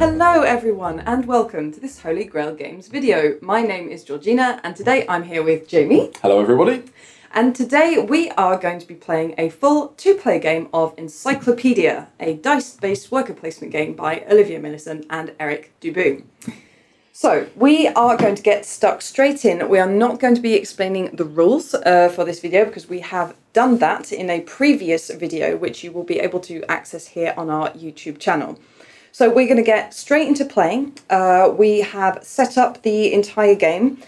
Hello everyone and welcome to this Holy Grail Games video. My name is Georgina and today I'm here with Jamie. Hello everybody. And today we are going to be playing a full two-player game of Encyclopedia, a dice-based worker placement game by Olivier, Melison and Dubus. So we are going to get stuck straight in. We are not going to be explaining the rules for this video because we have done that in a previous video which you will be able to access here on our YouTube channel. So we're going to get straight into playing. We have set up the entire game.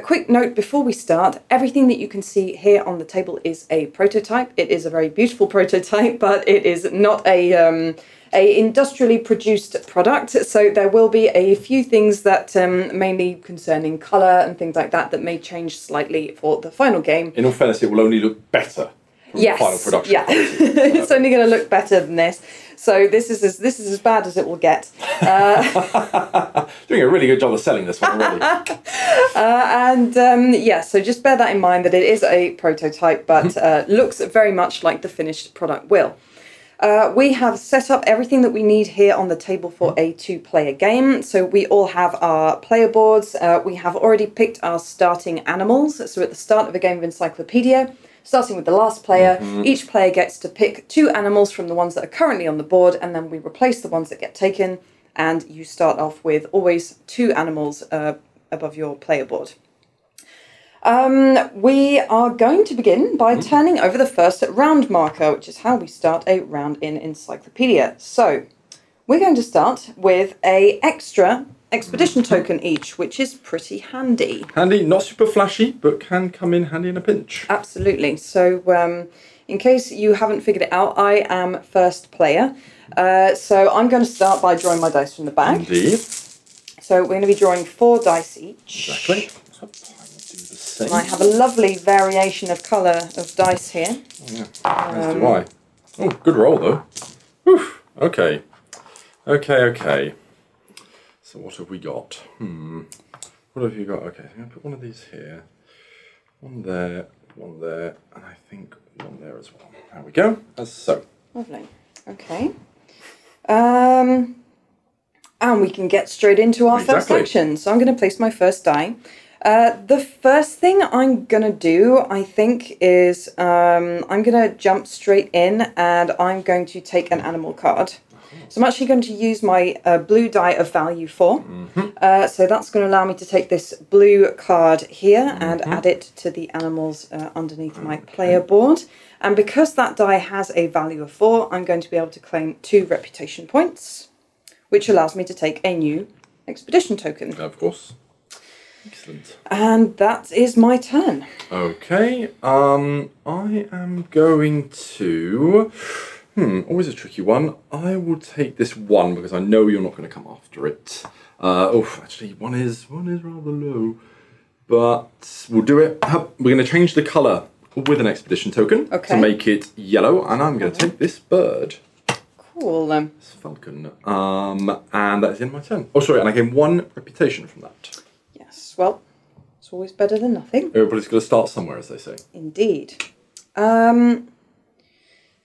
Quick note before we start, everything that you can see here on the table is a prototype. It is a very beautiful prototype, but it is not a industrially produced product. So there will be a few things that mainly concerning colour and things like that that may change slightly for the final game. In all fairness, it will only look better from the final production. Yeah, it's only going to look better than this. So this is as bad as it will get. Doing a really good job of selling this one already. Yeah, so just bear that in mind that it is a prototype, but looks very much like the finished product will. We have set up everything that we need here on the table for a two-player game. So we all have our player boards. We have already picked our starting animals. So at the start of a game of Encyclopedia, starting with the last player, each player gets to pick two animals from the ones that are currently on the board, and then we replace the ones that get taken, and you start off with always two animals above your player board. We are going to begin by turning over the first round marker, which is how we start a round in Encyclopedia. So we're going to start with an extra expedition token each, which is pretty handy. Handy, not super flashy, but can come in handy in a pinch. Absolutely. So in case you haven't figured it out, I am first player. So I'm going to start by drawing my dice from the bag. Indeed. So we're going to be drawing 4 dice each. Exactly. And I have a lovely variation of colour of dice here. Oh, yeah. As do I. Oh, good roll though. Whew. Okay. Okay. So what have we got? What have you got? Okay, I'm going to put one of these here. One there, and I think one there as well. There we go. As so. Lovely. Okay. And we can get straight into our first action. So I'm going to place my first die. The first thing I'm going to do, I think, is I'm going to jump straight in and I'm going to take an animal card. So I'm actually going to use my blue die of value 4. So that's going to allow me to take this blue card here and add it to the animals underneath my player board. And because that die has a value of 4, I'm going to be able to claim 2 reputation points, which allows me to take a new expedition token. Of course. Excellent. And that is my turn. Okay. I am going to... always a tricky one. I will take this 1 because I know you're not going to come after it. Actually, one is rather low. But we'll do it. We're going to change the colour with an expedition token to make it yellow. And I'm going to take this bird. Cool. This falcon. And that's in my turn. Oh, sorry. And I gain 1 reputation from that. Well, it's always better than nothing. Everybody's got to start somewhere, as they say. Indeed. You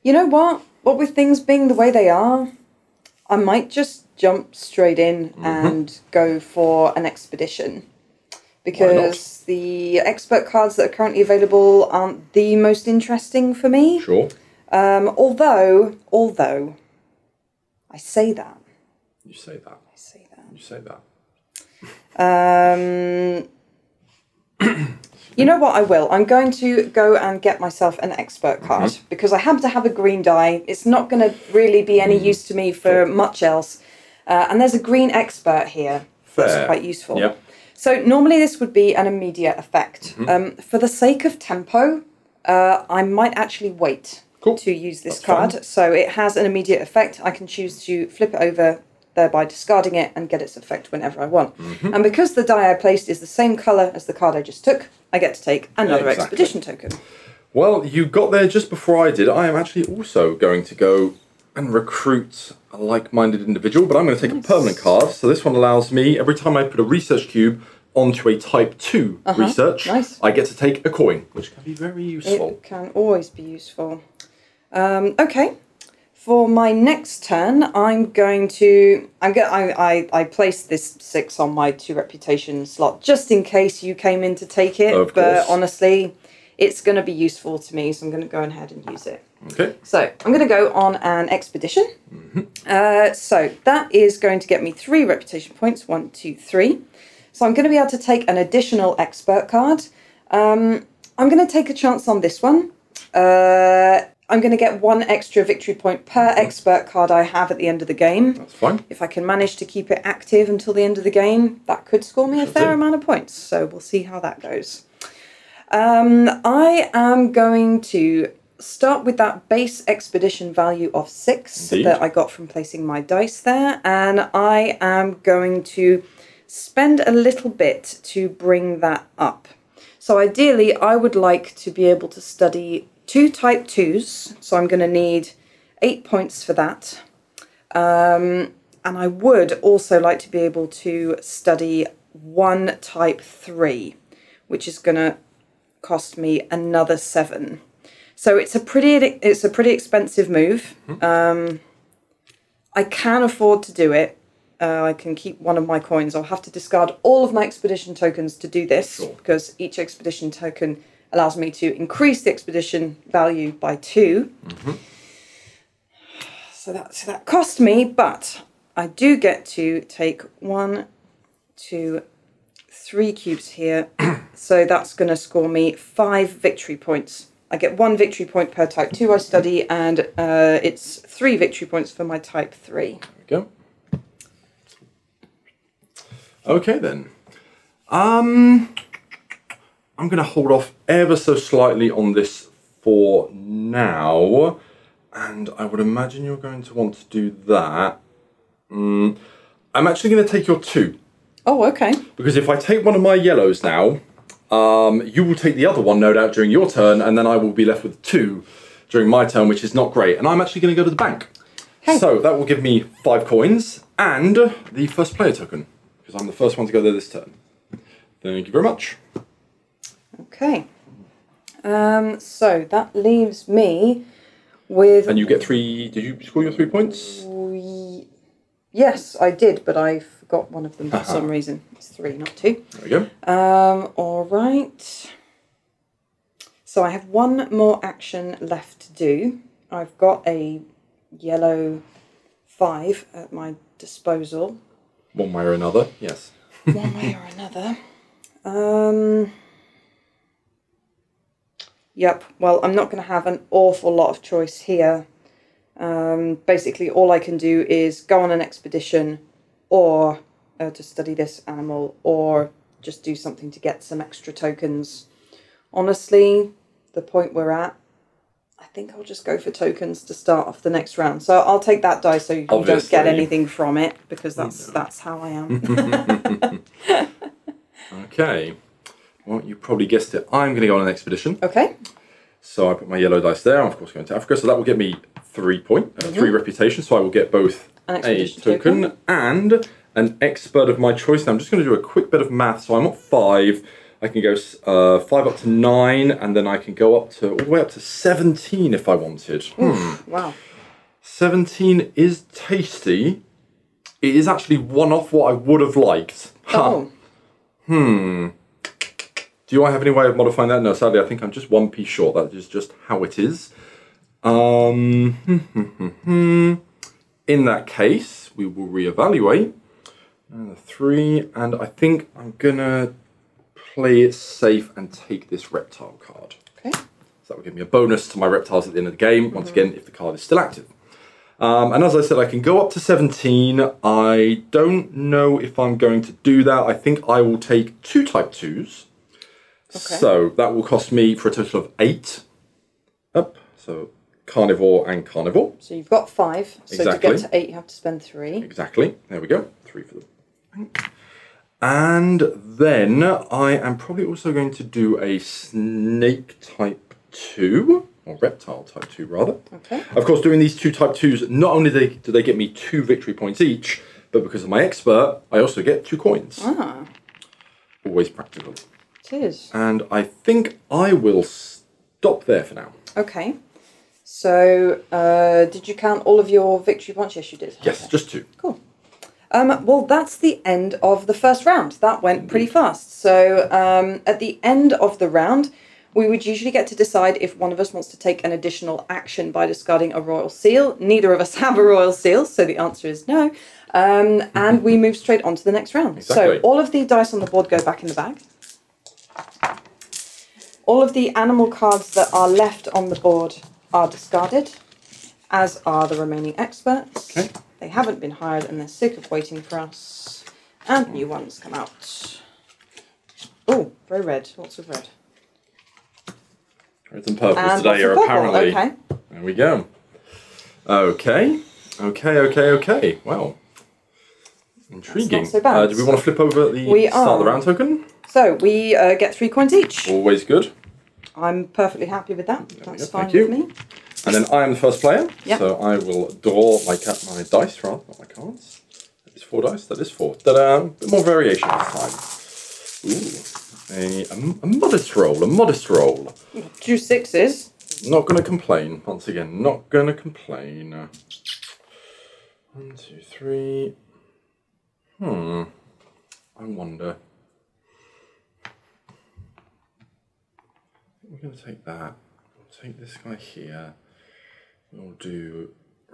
know what? What with things being the way they are, I might just jump straight in and go for an expedition. Because the expert cards that are currently available aren't the most interesting for me. Sure. Although, I say that. You say that. I say that. You say that. You know what I will? I'm going to go and get myself an expert card because I happen to have a green die. It's not going to really be any use to me for much else. And there's a green expert here. Fair. That's quite useful. Yep. So normally this would be an immediate effect. For the sake of tempo, I might actually wait to use this card. Fine. So it has an immediate effect. I can choose to flip it over, thereby discarding it and get its effect whenever I want. And because the die I placed is the same colour as the card I just took, I get to take another expedition token. Well, you got there just before I did. I am actually also going to go and recruit a like-minded individual, but I'm going to take a permanent card. So this one allows me, every time I put a research cube onto a type 2 research, I get to take a coin, which can be very useful. It can always be useful. Okay. for my next turn, I'm going to... I placed this 6 on my 2 reputation slot just in case you came in to take it. Of but course. honestly, it's going to be useful to me, so I'm going to go ahead and use it. Okay. So I'm going to go on an expedition. So that is going to get me 3 reputation points. 1, 2, 3. So I'm going to be able to take an additional expert card. I'm going to take a chance on this one. I'm going to get 1 extra victory point per expert card I have at the end of the game. That's fine. If I can manage to keep it active until the end of the game, that could score me a fair amount of points. So we'll see how that goes. I am going to start with that base expedition value of 6 that I got from placing my dice there. And I am going to spend a little bit to bring that up. So ideally, I would like to be able to study 2 type 2s, so I'm going to need 8 points for that. And I would also like to be able to study 1 type 3, which is going to cost me another 7. So it's a pretty expensive move. I can afford to do it. I can keep 1 of my coins. I'll have to discard all of my expedition tokens to do this, because each expedition token allows me to increase the expedition value by 2. So that cost me, but I do get to take 1, 2, 3 cubes here. So that's going to score me 5 victory points. I get 1 victory point per type 2 I study, and it's 3 victory points for my type 3. There we go. Okay then. I'm going to hold off ever so slightly on this for now, and I would imagine you're going to want to do that. I'm actually going to take your 2. Oh, okay. Because if I take one of my yellows now, you will take the other one, no doubt, during your turn, and then I will be left with 2 during my turn, which is not great. And I'm actually going to go to the bank. Okay. So that will give me 5 coins and the first player token, because I'm the first one to go there this turn. Thank you very much. Okay. So that leaves me with... And you get 3... Did you score your 3 points? Yes, I did, but I forgot one of them for some reason. It's 3, not 2. There we go. All right. So I have 1 more action left to do. I've got a yellow 5 at my disposal. One way or another, yes. One way or another. Yep, well, I'm not going to have an awful lot of choice here. Basically, all I can do is go on an expedition, or to study this animal, or just do something to get some extra tokens. Honestly, the point we're at, I think I'll just go for tokens to start off the next round. So I'll take that die so you don't get anything from it, because that's how I am. Okay. Well, you probably guessed it. I'm going to go on an expedition. Okay. So I put my yellow dice there. I'm of course going to Africa. So that will get me 3 reputation. So I will get both a token and an expert of my choice. Now I'm just going to do a quick bit of math. So I'm at 5. I can go 5 up to 9, and then I can go up to all the way up to 17 if I wanted. Oof, wow. 17 is tasty. It is actually one off what I would have liked. Oh. Do I have any way of modifying that? No, sadly, I think I'm just 1 piece short. That is just how it is. In that case, we will reevaluate. 3, and I think I'm gonna play it safe and take this reptile card. Okay. So that will give me a bonus to my reptiles at the end of the game, once again, if the card is still active. And as I said, I can go up to 17. I don't know if I'm going to do that. I think I will take 2 type 2s. Okay. So that will cost me for a total of 8. Up. So carnivore and carnivore. So you've got 5. So exactly. To get to 8, you have to spend 3. Exactly. There we go. 3 for the bank. And then I am probably also going to do a snake type 2. Or reptile type 2 rather. Okay. Of course, doing these 2 type 2s, not only do they get me 2 victory points each, but because of my expert, I also get 2 coins. Ah. Always practical. It is. And I think I will stop there for now. Okay. So, did you count all of your victory points? Yes, you did. Yes, okay. just 2. Cool. Well, that's the end of the first round. That went pretty fast. So, at the end of the round, we would usually get to decide if one of us wants to take an additional action by discarding a royal seal. Neither of us have a royal seal, so the answer is no. And we move straight on to the next round. Exactly. So, all of the dice on the board go back in the bag. All of the animal cards that are left on the board are discarded, as are the remaining experts. Okay. They haven't been hired and they're sick of waiting for us. And new ones come out. Oh, very red. Lots of red. Reds and purples And today are lots of purple, apparently. okay. There we go. Okay. Well, intriguing. That's not so bad. Do we want to flip over the start of the round token? So we get 3 coins each. Always good. I'm perfectly happy with that. That's fine Thank you. with me. And then I am the first player. Yep. So I will draw my dice, rather, not my cards. That is 4 dice. That is 4. Ta-da! A bit more variation this time. Ooh. A modest roll. A modest roll. 2 6s. Not going to complain. Once again, not going to complain. 1, 2, 3. I wonder. We're going to take that. We'll take this guy here. We'll do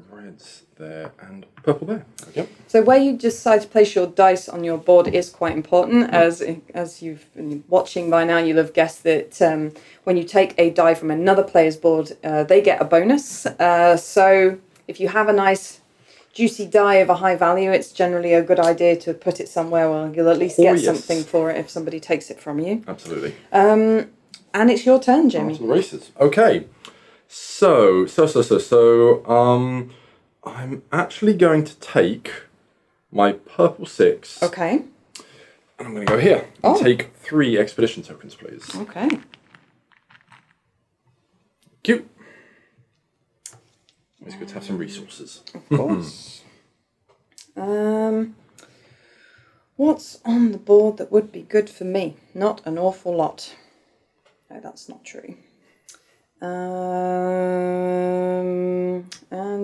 reds there and purple there. Yep. So where you decide to place your dice on your board is quite important. As you've been watching by now, you'll have guessed that when you take a die from another player's board, they get a bonus. So if you have a nice juicy die of a high value, it's generally a good idea to put it somewhere where you'll at least get something for it if somebody takes it from you. Absolutely. And it's your turn, Jamie. On to the races. Okay. So, I'm actually going to take my purple 6. Okay. And I'm going to go here and take 3 expedition tokens, please. Okay. Cute. It's good to have some resources. Of course. What's on the board that would be good for me? Not an awful lot. No, that's not true. And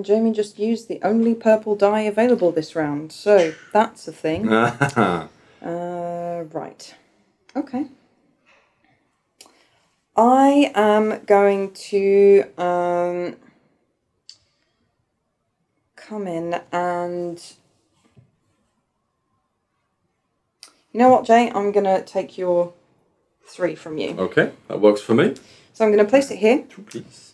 Jamie just used the only purple die available this round, so that's a thing. Right. Okay. I am going to come in and... You know what, Jay? I'm going to take your 3 from you. Okay, that works for me. So I'm going to place it here. 2, please.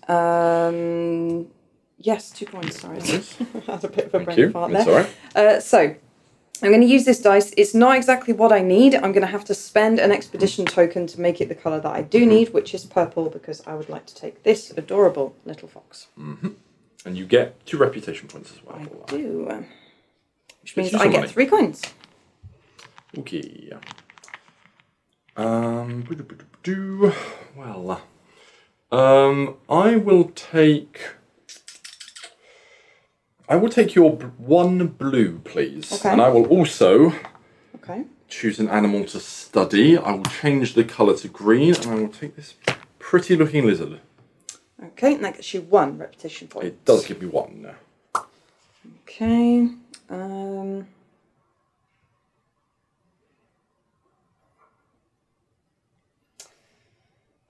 Yes, 2 coins, sorry. I had a bit of a Thank brain you. fart It's there. all right. So I'm going to use this dice. It's not exactly what I need. I'm going to have to spend an expedition token to make it the colour that I do need, which is purple, because I would like to take this adorable little fox. And you get 2 reputation points as well. I do. Which means use I some get money. 3 coins. Okay. Well, I will take your 1 blue, please. Okay. And I will also Okay. choose an animal to study. I will change the colour to green, and I will take this pretty looking lizard. Okay, and that gets you 1 reputation point. It does give me 1. Okay.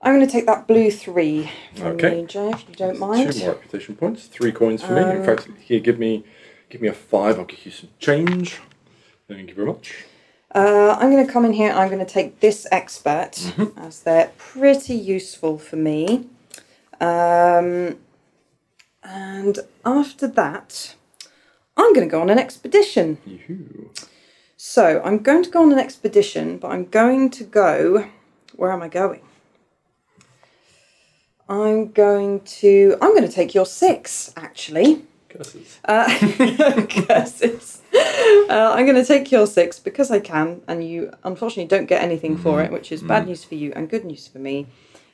I'm going to take that blue 3 from you, Jay, if you don't mind. 2 more reputation points. 3 coins for me. In fact, here, give me a 5. I'll give you some change. Thank you very much. I'm going to come in here. I'm going to take this expert, as they're pretty useful for me. And after that, I'm going to go on an expedition. Yoo-hoo. So I'm going to go on an expedition, but I'm going to go... Where am I going? I'm going to take your 6, actually. Curses. Curses. I'm going to take your 6 because I can, and you unfortunately don't get anything for it, which is bad news for you and good news for me.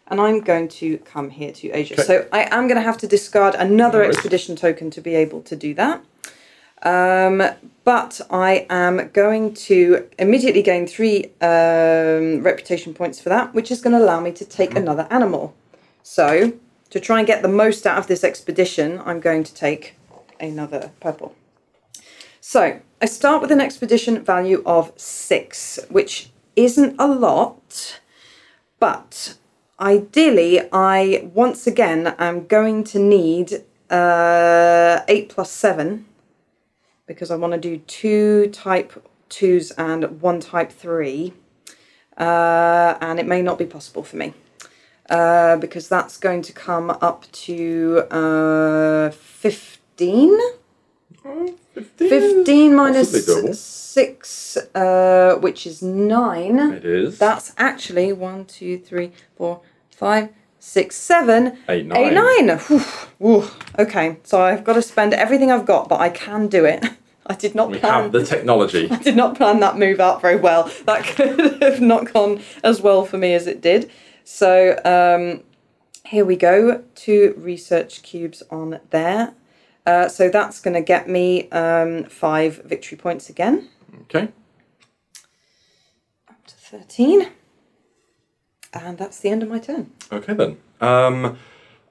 And I'm going to come here to Asia. Okay. So I am going to have to discard another expedition token to be able to do that. But I am going to immediately gain 3 reputation points for that, which is going to allow me to take another animal. So to try and get the most out of this expedition, I'm going to take another purple. So I start with an expedition value of 6, which isn't a lot, but ideally I once again am going to need 8 plus 7, because I want to do 2 type 2s and 1 type 3, and it may not be possible for me, because that's going to come up to 15. 15 minus 6, which is 9. It is. That's actually 1, 2, 3, 4, 5, 6, 7, 8, 9. 8, 9. Whew. Okay, so I've got to spend everything I've got, but I can do it. I did not plan. We have the technology. I did not plan that move out very well. That could have not gone as well for me as it did. So here we go. 2 research cubes on there. So that's going to get me 5 victory points again. Okay. Up to 13. And that's the end of my turn. Okay then.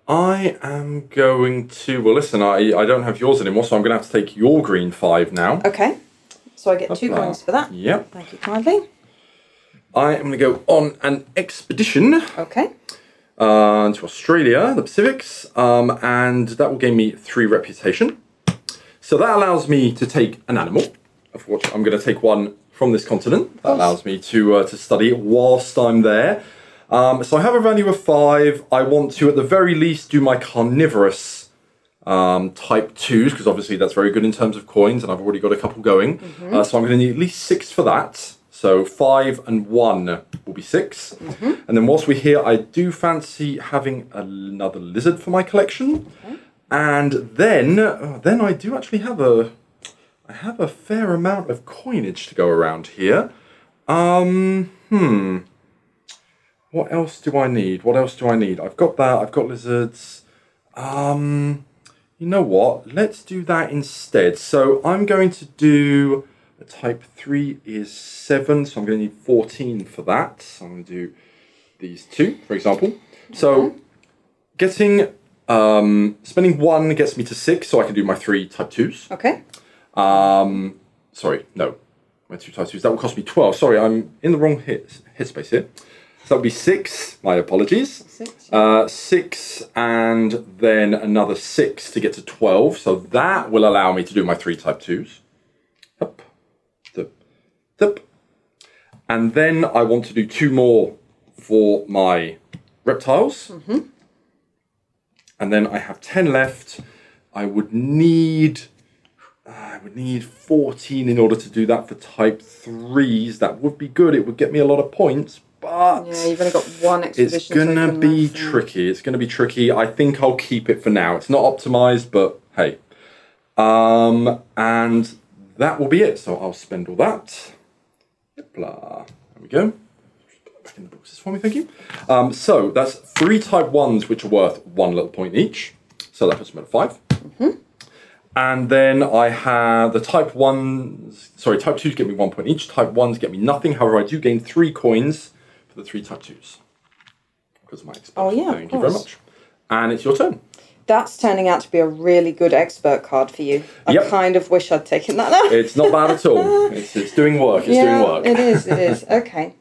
I am going to... Well, listen, I don't have yours anymore, so I'm going to have to take your green 5 now. Okay. So I get 2 coins for that. Yep. Thank you kindly. I am going to go on an expedition. Okay. To Australia, the Pacifics, and that will gain me 3 reputation. So that allows me to take an animal, of which I'm going to take one from this continent. That allows me to study it whilst I'm there. So I have a value of 5. I want to, at the very least, do my carnivorous type 2s, because obviously that's very good in terms of coins, and I've already got a couple going. So I'm going to need at least 6 for that. So 5 and 1 will be 6. And then whilst we're here, I do fancy having another lizard for my collection. And then I do actually have a fair amount of coinage to go around here. What else do I need? What else do I need? I've got that. I've got lizards. You know what? Let's do that instead. So I'm going to do... Type 3 is 7, so I'm going to need 14 for that. So I'm going to do these 2, for example. So getting, spending 1 gets me to 6, so I can do my 3 type 2s. Okay. Sorry, no, my 2 type 2s. That will cost me 12. Sorry, I'm in the wrong hit space here. So that would be 6, my apologies. 6 and then another 6 to get to 12. So that will allow me to do my 3 type 2s. Up. And then I want to do 2 more for my reptiles. And then I have 10 left. I would need 14 in order to do that for type 3s. That would be good. It would get me a lot of points, but yeah, you've only got 1 expedition. It's gonna be tricky. It's gonna be tricky. I think I'll keep it for now. It's not optimized, but hey. And that will be it. So I'll spend all that. Blah. There we go. Put that back in the boxes for me, thank you. So that's 3 type 1s, which are worth 1 little point each. So that puts me at 5. And then I have the type 1s, sorry, type 2s get me 1 point each. Type 1s get me nothing. However, I do gain 3 coins for the 3 type 2s. Because of my expert. Oh yeah, thank you very much. And it's your turn. That's turning out to be a really good expert card for you. I kind of wish I'd taken that now. It's not bad at all. It's doing work. It's doing work. It is. It is. Okay.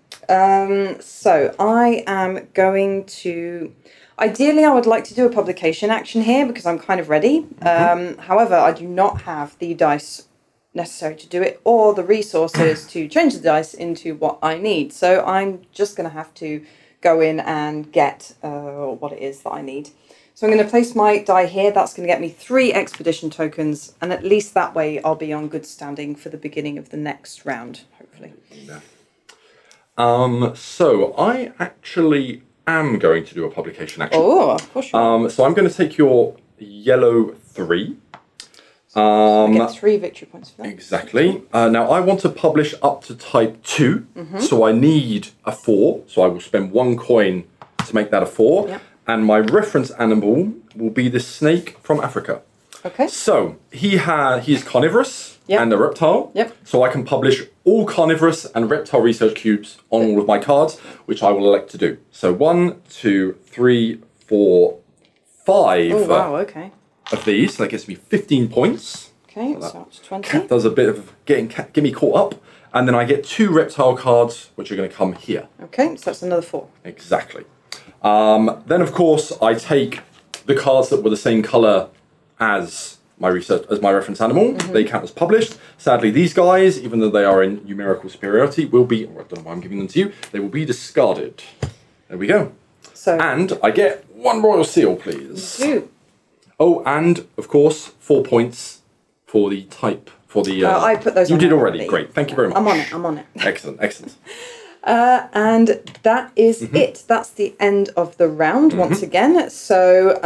So I am going to... Ideally, I would like to do a publication action here because I'm kind of ready. However, I do not have the dice necessary to do it or the resources to change the dice into what I need. So I'm just going to have to go in and get what it is that I need. So I'm going to place my die here. That's going to get me 3 expedition tokens, and at least that way I'll be on good standing for the beginning of the next round, hopefully. Yeah. So I actually am going to do a publication action. Oh, of course you are. So I'm going to take your yellow 3. I get 3 victory points for that. Exactly. Now I want to publish up to type 2, so I need a 4. So I will spend 1 coin to make that a 4. Yep. And my reference animal will be this snake from Africa. Okay. So he is carnivorous and a reptile. Yep. So I can publish all carnivorous and reptile research cubes on all of my cards, which I will elect to do. So 1, 2, 3, 4, 5 Oh, wow, okay. of these. So that gets me 15 points. Okay, so that's 20. Does a bit of get me caught up. And then I get 2 reptile cards, which are going to come here. Okay, so that's another 4. Exactly. Then, of course, I take the cards that were the same colour as my reference animal. They count as published. Sadly, these guys, even though they are in numerical superiority, will be, or I don't know why I'm giving them to you, they will be discarded. There we go. So, and I get 1 royal seal, please. You do. Oh, and, of course, 4 points for the type, for the... I put those you on did already. already. Great. Thank you very much. I'm on it. Excellent, excellent. And that is it. That's the end of the round once again. So,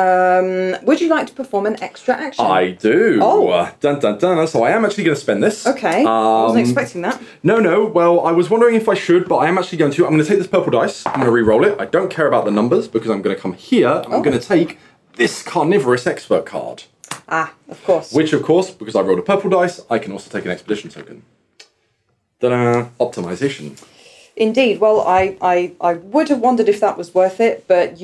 would you like to perform an extra action? I do. Oh. Dun, dun, dun. So I am actually going to spend this. Okay. I wasn't expecting that. No. Well, I was wondering if I should, but I am actually going to. I'm going to take this purple dice. I'm going to re-roll it. I don't care about the numbers because I'm going to come here and I'm going to take this carnivorous expert card. Ah, of course. Which, of course, because I rolled a purple dice, I can also take an expedition token. Ta-da! Optimization. Indeed. Well, I would have wondered if that was worth it, but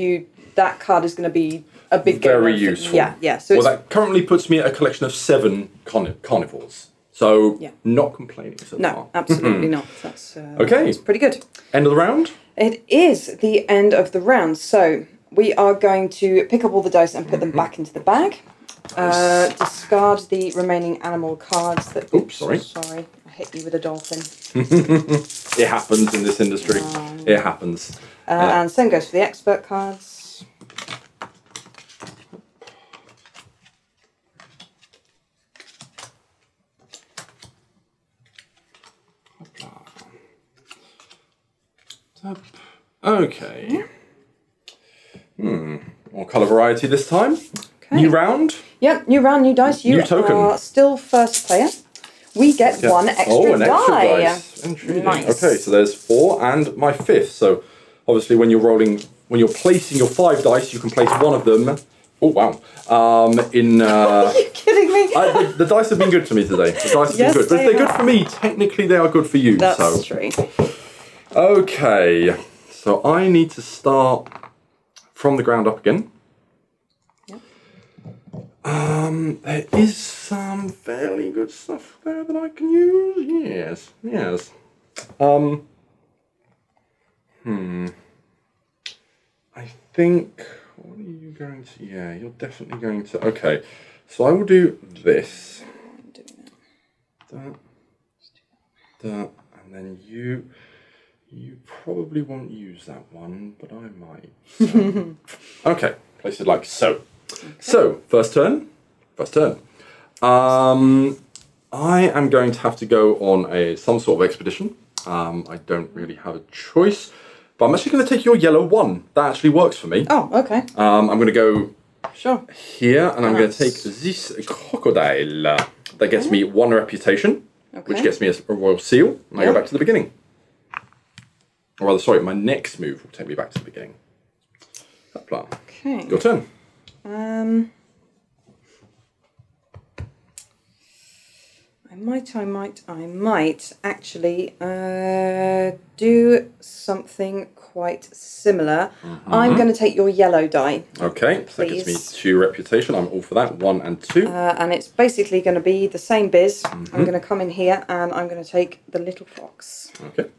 that card is going to be a big very useful. Yeah. So that currently puts me at a collection of 7 carnivores. So not complaining so far. No, absolutely not. That's okay. That's pretty good. End of the round. It is the end of the round. So we are going to pick up all the dice and put them back into the bag. Discard the remaining animal cards. Oops, sorry. Sorry, I hit you with a dolphin. It happens in this industry. It happens. And same goes for the expert cards. Okay. More colour variety this time. Okay. New round. Yep, new round, new dice. You new token. are still first player. We get 1 extra an extra dice. Intriguing. Nice. Okay, so there's 4 and my 5th. So obviously when you're placing your 5 dice, you can place one of them. Oh wow! Are you kidding me? The dice have been good to me today. The dice have been good, but if they're good for me, technically they are good for you. That's true. Okay, so I need to start from the ground up again. There is some fairly good stuff there that I can use. Yes. I think, what are you going to, you're definitely going to, okay. So I will do this. That, and then you probably won't use that one, but I might. So. Okay, place it like so. Okay. So, first turn. I am going to have to go on some sort of expedition. I don't really have a choice, but I'm actually going to take your yellow 1. That actually works for me. Oh, okay. I'm going to go here, and I'm going to take this crocodile. That gets me 1 reputation, which gets me a royal seal, and I go back to the beginning. Or rather, sorry, my next move will take me back to the beginning. Okay. Your turn. I might actually do something quite similar. I'm going to take your yellow die. Okay, so that gives me 2 reputation. I'm all for that, 1 and 2. And it's basically going to be the same biz. I'm going to come in here and I'm going to take the little fox. Okay.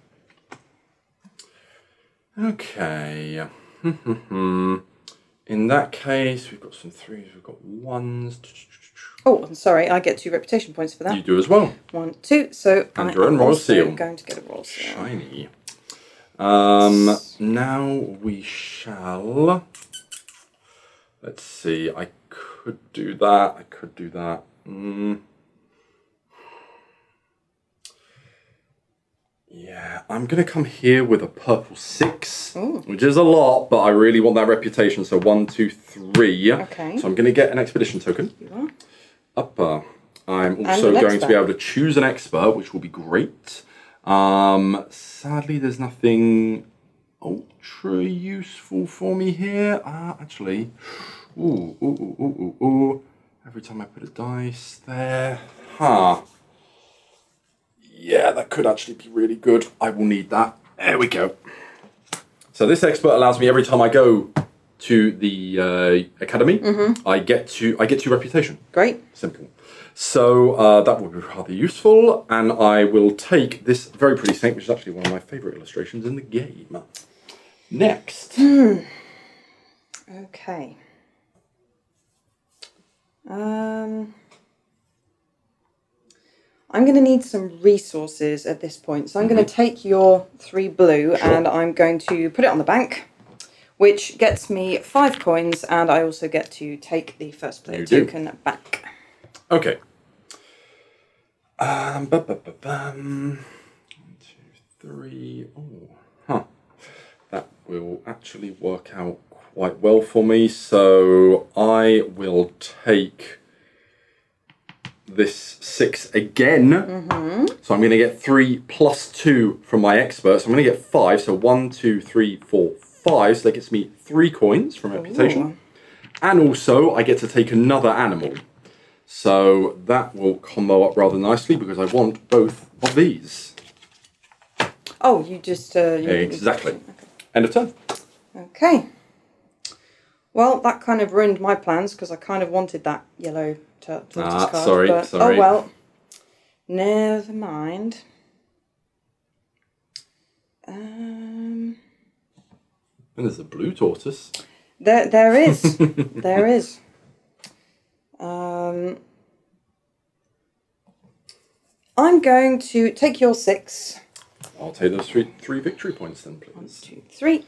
Okay. In that case, we've got some 3s, we've got 1s. Oh, I'm sorry, I get 2 reputation points for that. You do as well. 1, 2, so and your own royal seal. I'm going to get a royal seal. Shiny. Now we shall... Let's see, I could do that. Yeah, I'm going to come here with a purple 6, which is a lot, but I really want that reputation. So 1, 2, 3. Okay. So I'm going to get an expedition token. You are. I'm also going to be able to choose an expert, which will be great. Sadly, there's nothing ultra useful for me here. Actually, every time I put a dice there, yeah, that could actually be really good. I will need that. There we go. So this expert allows me every time I go to the academy, I get 2 reputation. Great. Simple. So that will be rather useful, and I will take this very pretty snake, which is actually one of my favourite illustrations in the game. Next. Okay. I'm going to need some resources at this point. So I'm going to take your 3 blue and I'm going to put it on the bank, which gets me 5 coins, and I also get to take the first player token back. Okay. 1, 2, 3. Oh, huh. That will actually work out quite well for me. So I will take this 6 again. So I'm going to get 3 plus 2 from my expert. So I'm going to get 5. So 1, 2, 3, 4, 5. So that gets me 3 coins from reputation. And also I get to take another animal. So that will combo up rather nicely because I want both of these. Oh, you just... exactly. Okay. End of turn. Okay. Well, that kind of ruined my plans because I kind of wanted that yellow tortoise card. Sorry. Oh, well. Never mind. And there's a blue tortoise. There is. There is. I'm going to take your 6. I'll take those 3 victory points then, please. 1, 2, 3.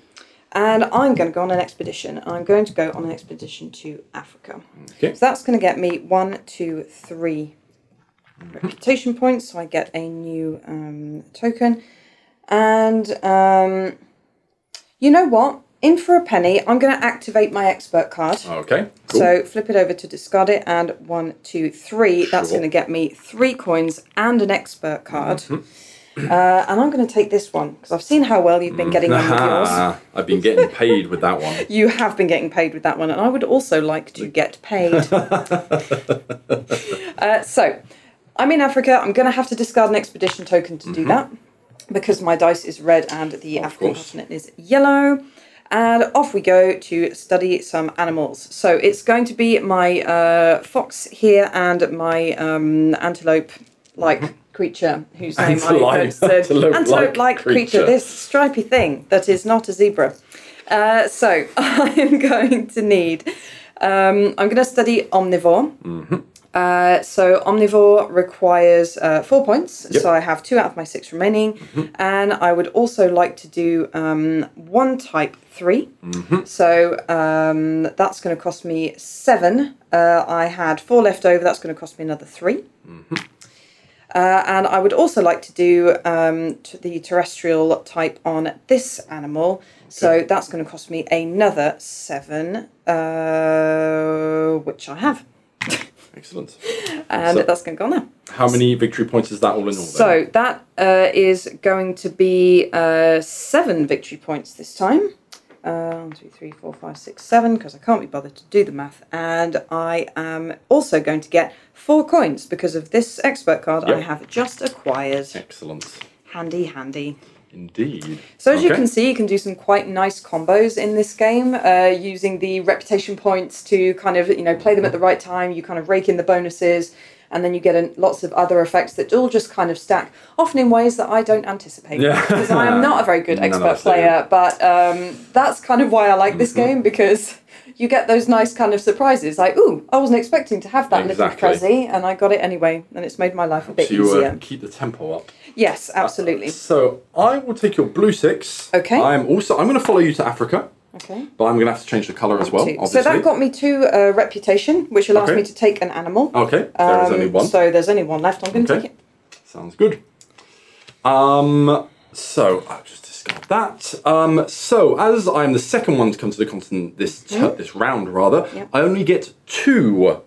And I'm going to go on an expedition. I'm going to go on an expedition to Africa. Okay. So that's going to get me 1, 2, 3 reputation points. So I get a new token. And you know what? In for a penny, I'm going to activate my expert card. Okay, cool. So flip it over to discard it, and 1, 2, 3. That's going to get me 3 coins and an expert card. And I'm going to take this one because I've seen how well you've been getting on with yours. I've been getting paid with that one. You have been getting paid with that one, and I would also like to get paid. So I'm in Africa. I'm going to have to discard an expedition token to do that because my dice is red and the African continent is yellow. And off we go to study some animals. So it's going to be my fox here and my antelope-like creature, whose name I heard said. Antelope-like creature, this stripy thing that is not a zebra. So I'm going to need... I'm going to study omnivore. So omnivore requires 4 points, so I have 2 out of my 6 remaining, and I would also like to do 1 type 3, so that's going to cost me 7. I had 4 left over, that's going to cost me another 3. And I would also like to do the terrestrial type on this animal, so that's going to cost me another 7, which I have. Excellent. And that's going to go on there. How many victory points is that all in all? So that is going to be 7 victory points this time. 1, 2, 3, 4, 5, 6, 7, because I can't be bothered to do the math. And I am also going to get 4 coins because of this expert card I have just acquired. Excellent. Handy, handy. Indeed. So as you can see, you can do some quite nice combos in this game, using the reputation points to kind of, play them at the right time. You kind of rake in the bonuses, and then you get lots of other effects that all just kind of stack, often in ways that I don't anticipate. Because I am not a very good expert player, but that's kind of why I like this game, because you get those nice kind of surprises, like, ooh, I wasn't expecting to have that little prezzy, and I got it anyway, and it's made my life a bit easier. Keep the tempo up. Yes, absolutely. So I will take your blue 6. Okay. I'm going to follow you to Africa. Okay. But I'm going to have to change the colour as well, obviously. So that got me 2 reputation, which allows me to take an animal. Okay, there is only 1. So there's only 1 left. I'm going to take it. Sounds good. So I'll just discard that. So as I'm the second one to come to the continent this round, rather, I only get 2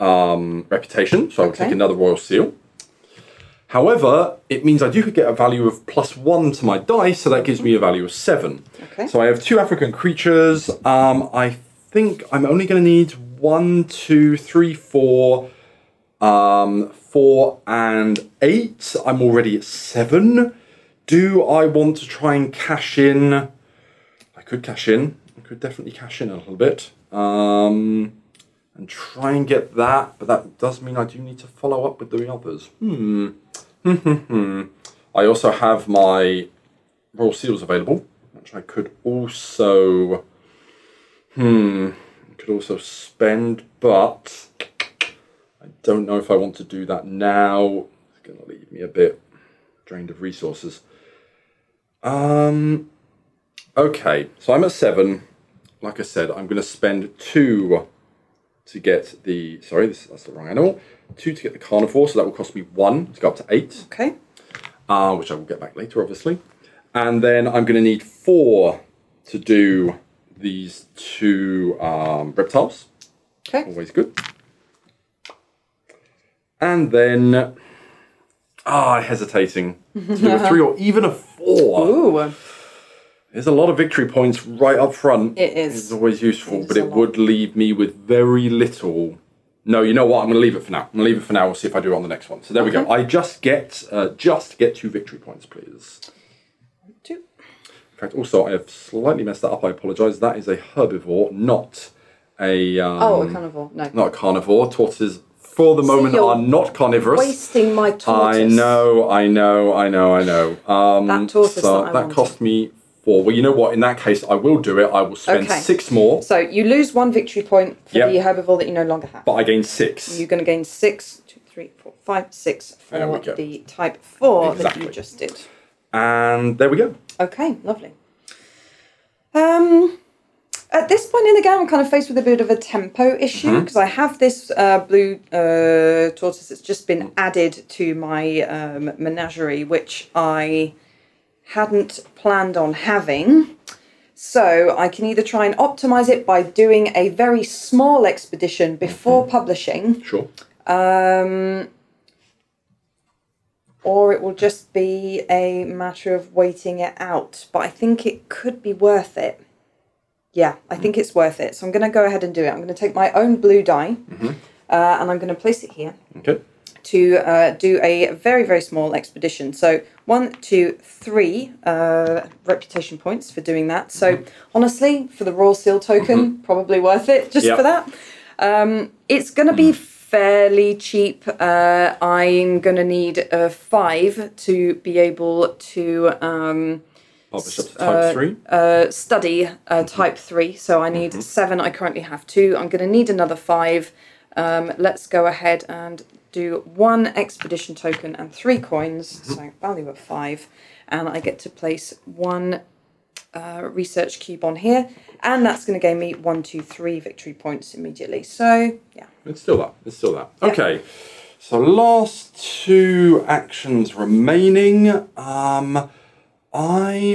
reputation, so I'll take another royal seal. However, it means I do get a value of +1 to my dice, so that gives me a value of 7. Okay. So I have 2 African creatures. I think I'm only going to need 1, 2, 3, 4, 4 and 8. I'm already at 7. Do I want to try and cash in? I could cash in. could definitely cash in a little bit. And try and get that, but that does mean I do need to follow up with the others. I also have my Royal Seals available, which I could also spend, but I don't know if I want to do that now. It's going to leave me a bit drained of resources. Okay, so I'm at 7. Like I said, I'm going to spend 2 to get the, sorry, that's the wrong animal. 2 to get the carnivore, so that will cost me 1 to go up to 8. Okay. Which I will get back later, obviously. And then I'm going to need 4 to do these 2 reptiles. Okay. Always good. And then, hesitating to do a 3 or even a 4. Ooh. There's a lot of victory points right up front. It is. It's always useful, but it would leave me with very little. No, you know what? I'm going to leave it for now. I'm going to leave it for now. We'll see if I do it on the next one. So there we go. I just get 2 victory points, please. 2. In fact, also, I have slightly messed that up. I apologise. That is a herbivore, not a... a carnivore. No. Not a carnivore. Tortoises, for the moment, are not carnivorous. Wasting my tortoise. I know. That tortoise that cost me 4. Well, you know what? In that case, I will do it. I will spend 6 more. So you lose 1 victory point for the herbivore that you no longer have. But I gain 6. You're going to gain 6, 2, 3, 4, 5, 6 for the type 4 that you just did. And there we go. Okay, lovely. At this point in the game, I'm kind of faced with a bit of a tempo issue because I have this blue tortoise that's just been added to my menagerie, which I hadn't planned on having. So I can either try and optimize it by doing a very small expedition before publishing. Sure. Or it will just be a matter of waiting it out. But I think it could be worth it. Yeah, I think it's worth it. So I'm going to go ahead and do it. I'm going to take my own blue die and I'm going to place it here. Okay. To do a very, very small expedition. So 1, 2, 3 reputation points for doing that. So honestly, for the Royal Seal token, probably worth it just for that. It's going to be fairly cheap. I'm going to need 5 to be able to publish up to type 3. Study type 3. So I need 7. I currently have 2. I'm going to need another 5. Let's go ahead and do 1 expedition token and 3 coins, so value of 5, and I get to place 1 research cube on here, and that's going to gain me 1, 2, 3 victory points immediately. So yeah, it's still that. Okay, so last 2 actions remaining. I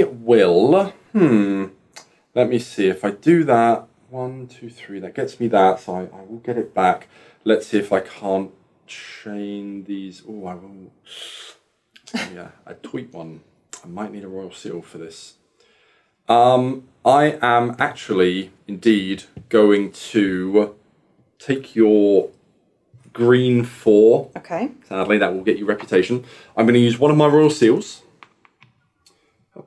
will. Let me see if I do that. 1, 2, 3. That gets me that, so I will get it back. Let's see if I can't chain these. Oh, I will. Yeah, a tweet one. I might need a Royal Seal for this. I am actually, indeed, going to take your green 4. Okay. Sadly, that will get you reputation. I'm going to use one of my Royal Seals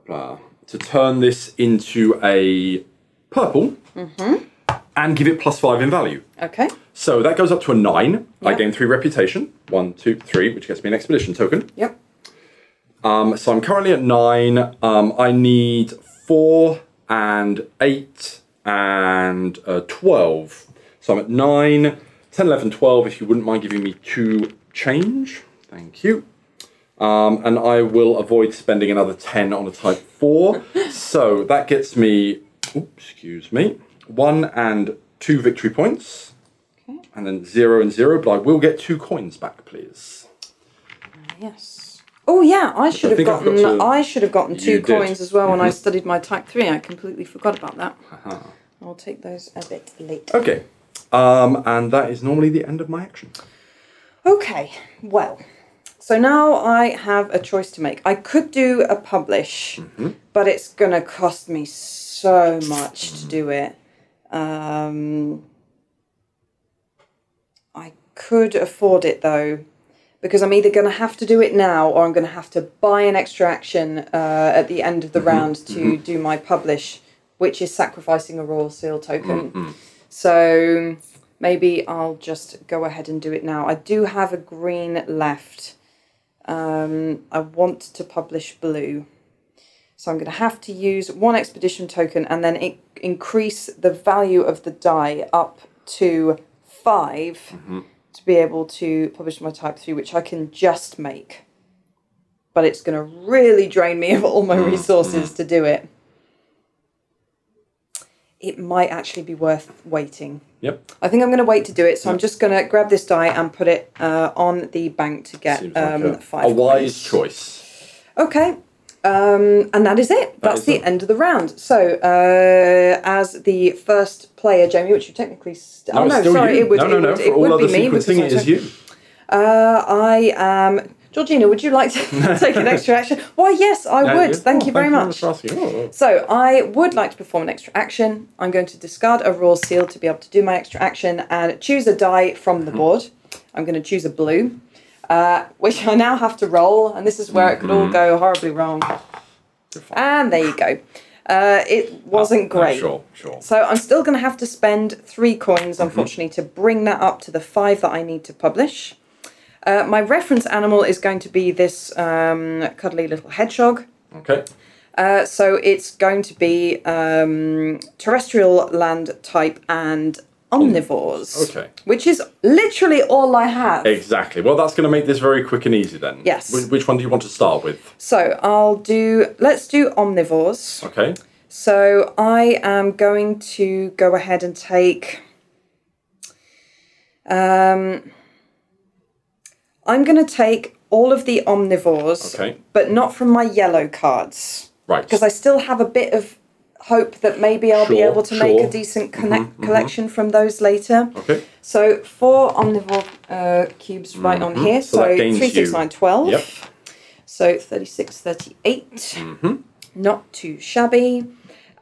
to turn this into a purple and give it +5 in value. Okay. So that goes up to a 9. I gain 3 reputation. 1, 2, 3, which gets me an expedition token. Yep. So I'm currently at 9. I need 4 and 8 and 12. So I'm at 9, 10, 11, 12. If you wouldn't mind giving me 2 change. Thank you. And I will avoid spending another 10 on a type 4. So that gets me, excuse me, 1 and 2 victory points. Okay. And then 0 and 0, but I will get 2 coins back, please. Yes. Oh yeah, I should have gotten 2 coins as well when I studied my type 3. I completely forgot about that. I'll take those a bit later. Okay. And that is normally the end of my action. Okay, well, so now I have a choice to make. I could do a publish, but it's going to cost me so much to do it. I could afford it though, because I'm either going to have to do it now or I'm going to have to buy an extra action at the end of the round to do my publish. which is sacrificing a royal seal token. So maybe I'll just go ahead and do it now. I do have a green left. I want to publish blue. So I'm going to have to use 1 expedition token and then increase the value of the die up to 5 to be able to publish my type 3, which I can just make. But it's going to really drain me of all my resources to do it. It might actually be worth waiting. Yep. I think I'm going to wait to do it, so I'm just going to grab this die and put it on the bank to get like 5 a wise points. choice. Okay. And that is it. That's the end of the round. So, as the first player, Jamie, which you technically... No, sorry, it would, no. For all other sequencing, it is you. I am... Georgina, would you like to take an extra action? Why, yes, I would. Thank you very much. So, I would like to perform an extra action. I'm going to discard a raw seal to be able to do my extra action and choose a die from the board. I'm going to choose a blue. Which I now have to roll, and this is where it could all go horribly wrong. And there you go. It wasn't great. Sure. So I'm still going to have to spend 3 coins, unfortunately, to bring that up to the 5 that I need to publish. My reference animal is going to be this cuddly little hedgehog. Okay. So it's going to be terrestrial, land type, and omnivores. Okay. Which is literally all I have. Exactly. Well, that's going to make this very quick and easy then. Yes. Which one do you want to start with? So let's do omnivores. Okay. So I am going to go ahead and take, I'm going to take all of the omnivores, but not from my yellow cards. Right. Because I still have a bit of hope that maybe I'll be able to make a decent collection from those later. Okay. So 4 omnivore cubes right on here. So 3, 6, 9, 12. Yep. So 36, 38. Not too shabby.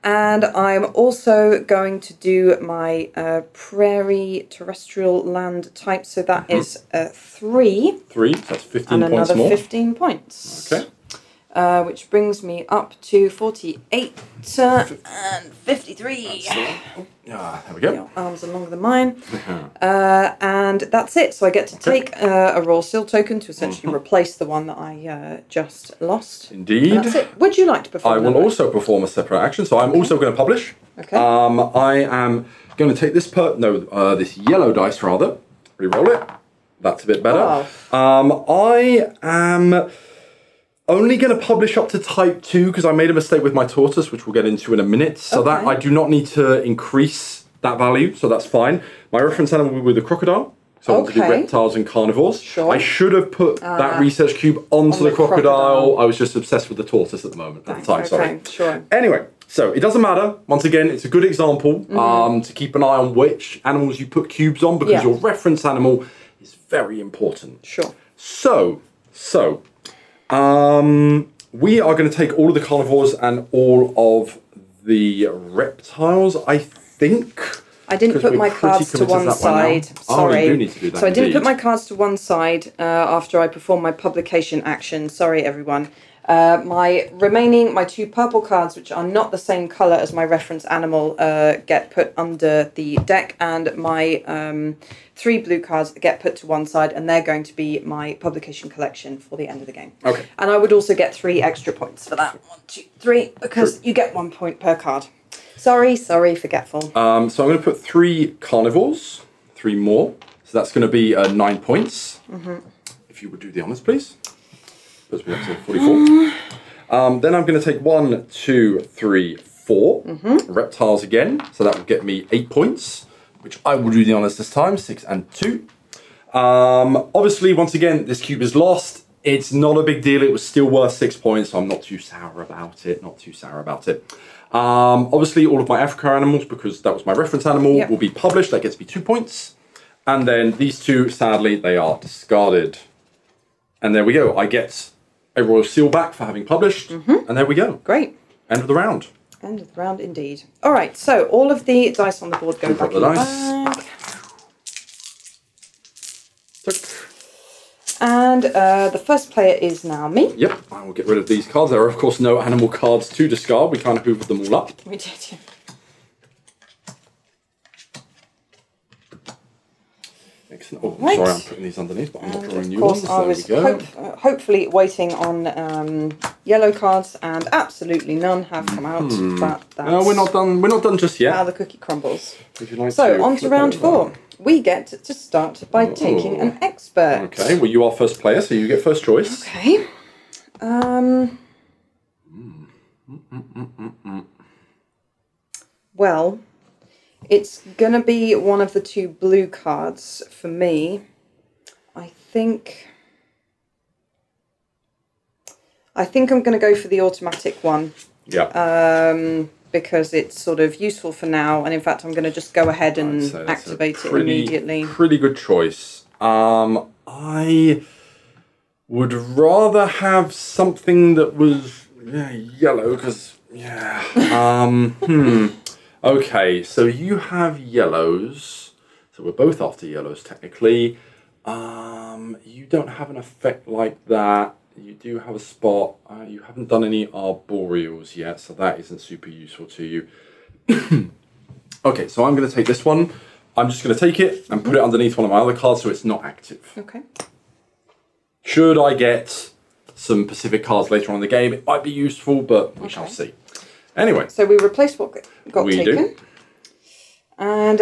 And I'm also going to do my prairie terrestrial land type. So that is 3. 3, so that's 15 and points another more. 15 points. Okay. Which brings me up to 48 and 53. There we go. Your arms are longer than mine. And that's it. So I get to take a raw seal token to essentially replace the one that I just lost. Indeed. And that's it. Would you like to perform I will also perform a separate action. So I'm also going to publish. Okay. I am going to take this this yellow dice rather. Reroll it. That's a bit better. Oh. I am only going to publish up to type 2 because I made a mistake with my tortoise, which we'll get into in a minute. So that I do not need to increase that value, so that's fine. My reference animal will be the crocodile. So I want to do reptiles and carnivores. Sure. I should have put that research cube onto the crocodile. I was just obsessed with the tortoise at the moment, at the time, sorry. Sure. Anyway, so it doesn't matter. Once again, it's a good example to keep an eye on which animals you put cubes on because your reference animal is very important. Sure. So, we are going to take all of the carnivores and all of the reptiles, I think. I didn't put my cards to one side. Sorry. Oh, you do need to do that. So I didn't put my cards to one side after I performed my publication action. Sorry, everyone. My 2 purple cards, which are not the same colour as my reference animal, get put under the deck, and my 3 blue cards get put to one side, and they're going to be my publication collection for the end of the game. Okay. And I would also get 3 extra points for that. 1, 2, 3, because you get 1 point per card. Sorry, forgetful. So I'm going to put 3 carnivores, 3 more. So that's going to be 9 points. If you would do the honours, please. Puts me up to 44. Then I'm going to take 1, 2, 3, 4 reptiles again. So that will get me 8 points, which I will do the honours this time, 6 and 2. Obviously, once again, this cube is lost. It's not a big deal. It was still worth 6 points, so I'm not too sour about it. Obviously, all of my Africa animals, because that was my reference animal, will be published. That gets me 2 points. And then these 2, sadly, they are discarded. And there we go. I get a royal seal back for having published. And there we go. Great. End of the round. End of the round, indeed. All right, so all of the dice on the board go back in the bag. And the first player is now me. Yep, I will get rid of these cards. There are, of course, no animal cards to discard. We kind of hoovered them all up. We did, yeah. Excellent. Oh, Right. sorry, I'm putting these underneath, but I'm not drawing new Of ones. course, I was There we go. hopefully waiting on yellow cards, and absolutely none have come out. But that's No, we're not done. We're not done just yet. how the cookie crumbles. Would you like So to on to flip round over? 4. We get to start by taking an expert. Okay, well, you are first player, so you get first choice. Okay. Well, it's gonna be one of the 2 blue cards for me. I think I'm gonna go for the automatic one. Yeah. Because it's sort of useful for now, and in fact I'm going to just go ahead and activate it immediately. Pretty good choice. I would rather have something that was yellow, because Okay, so you have yellows, so we're both after yellows technically. You don't have an effect like that. You do have a spot. You haven't done any arboreals yet, so that isn't super useful to you. Okay, so I'm going to take this one. I'm just going to take it and put it underneath one of my other cards so it's not active. Okay. Should I get some Pacific cards later on in the game, it might be useful, but we shall see. Anyway. So we replaced what got we taken. Do. And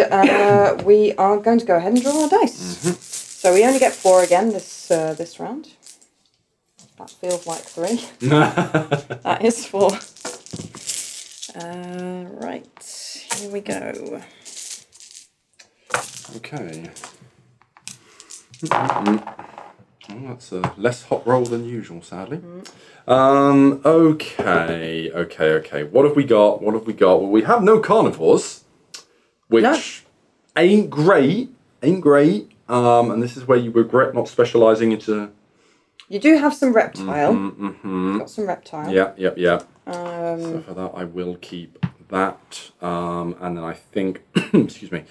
we are going to go ahead and draw our dice. So we only get 4 again this round. That feels like 3. That is 4. Right, here we go. Okay. Well, that's a less hot roll than usual, sadly. Okay. What have we got? Well, we have no carnivores, which ain't great. And this is where you regret not specialising into... You do have some reptile. Got some reptile. Yeah. So for that, I will keep that. And then I think, excuse me,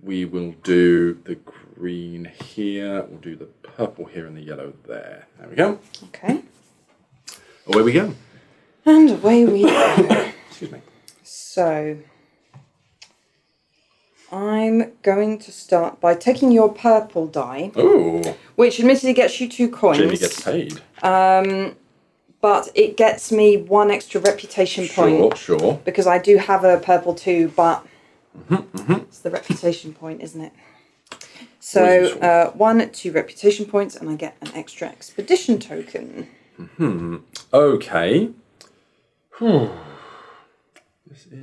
we will do the green here. We'll do the purple here and the yellow there. There we go. Okay. Away we go. And away we go. Excuse me. So, I'm going to start by taking your purple die. Ooh. Which admittedly gets you 2 coins. Jamie gets paid. But it gets me 1 extra reputation point. Sure. Because I do have a purple too, but it's the reputation point, isn't it? So 1, 2 reputation points, and I get an extra expedition token. Okay. This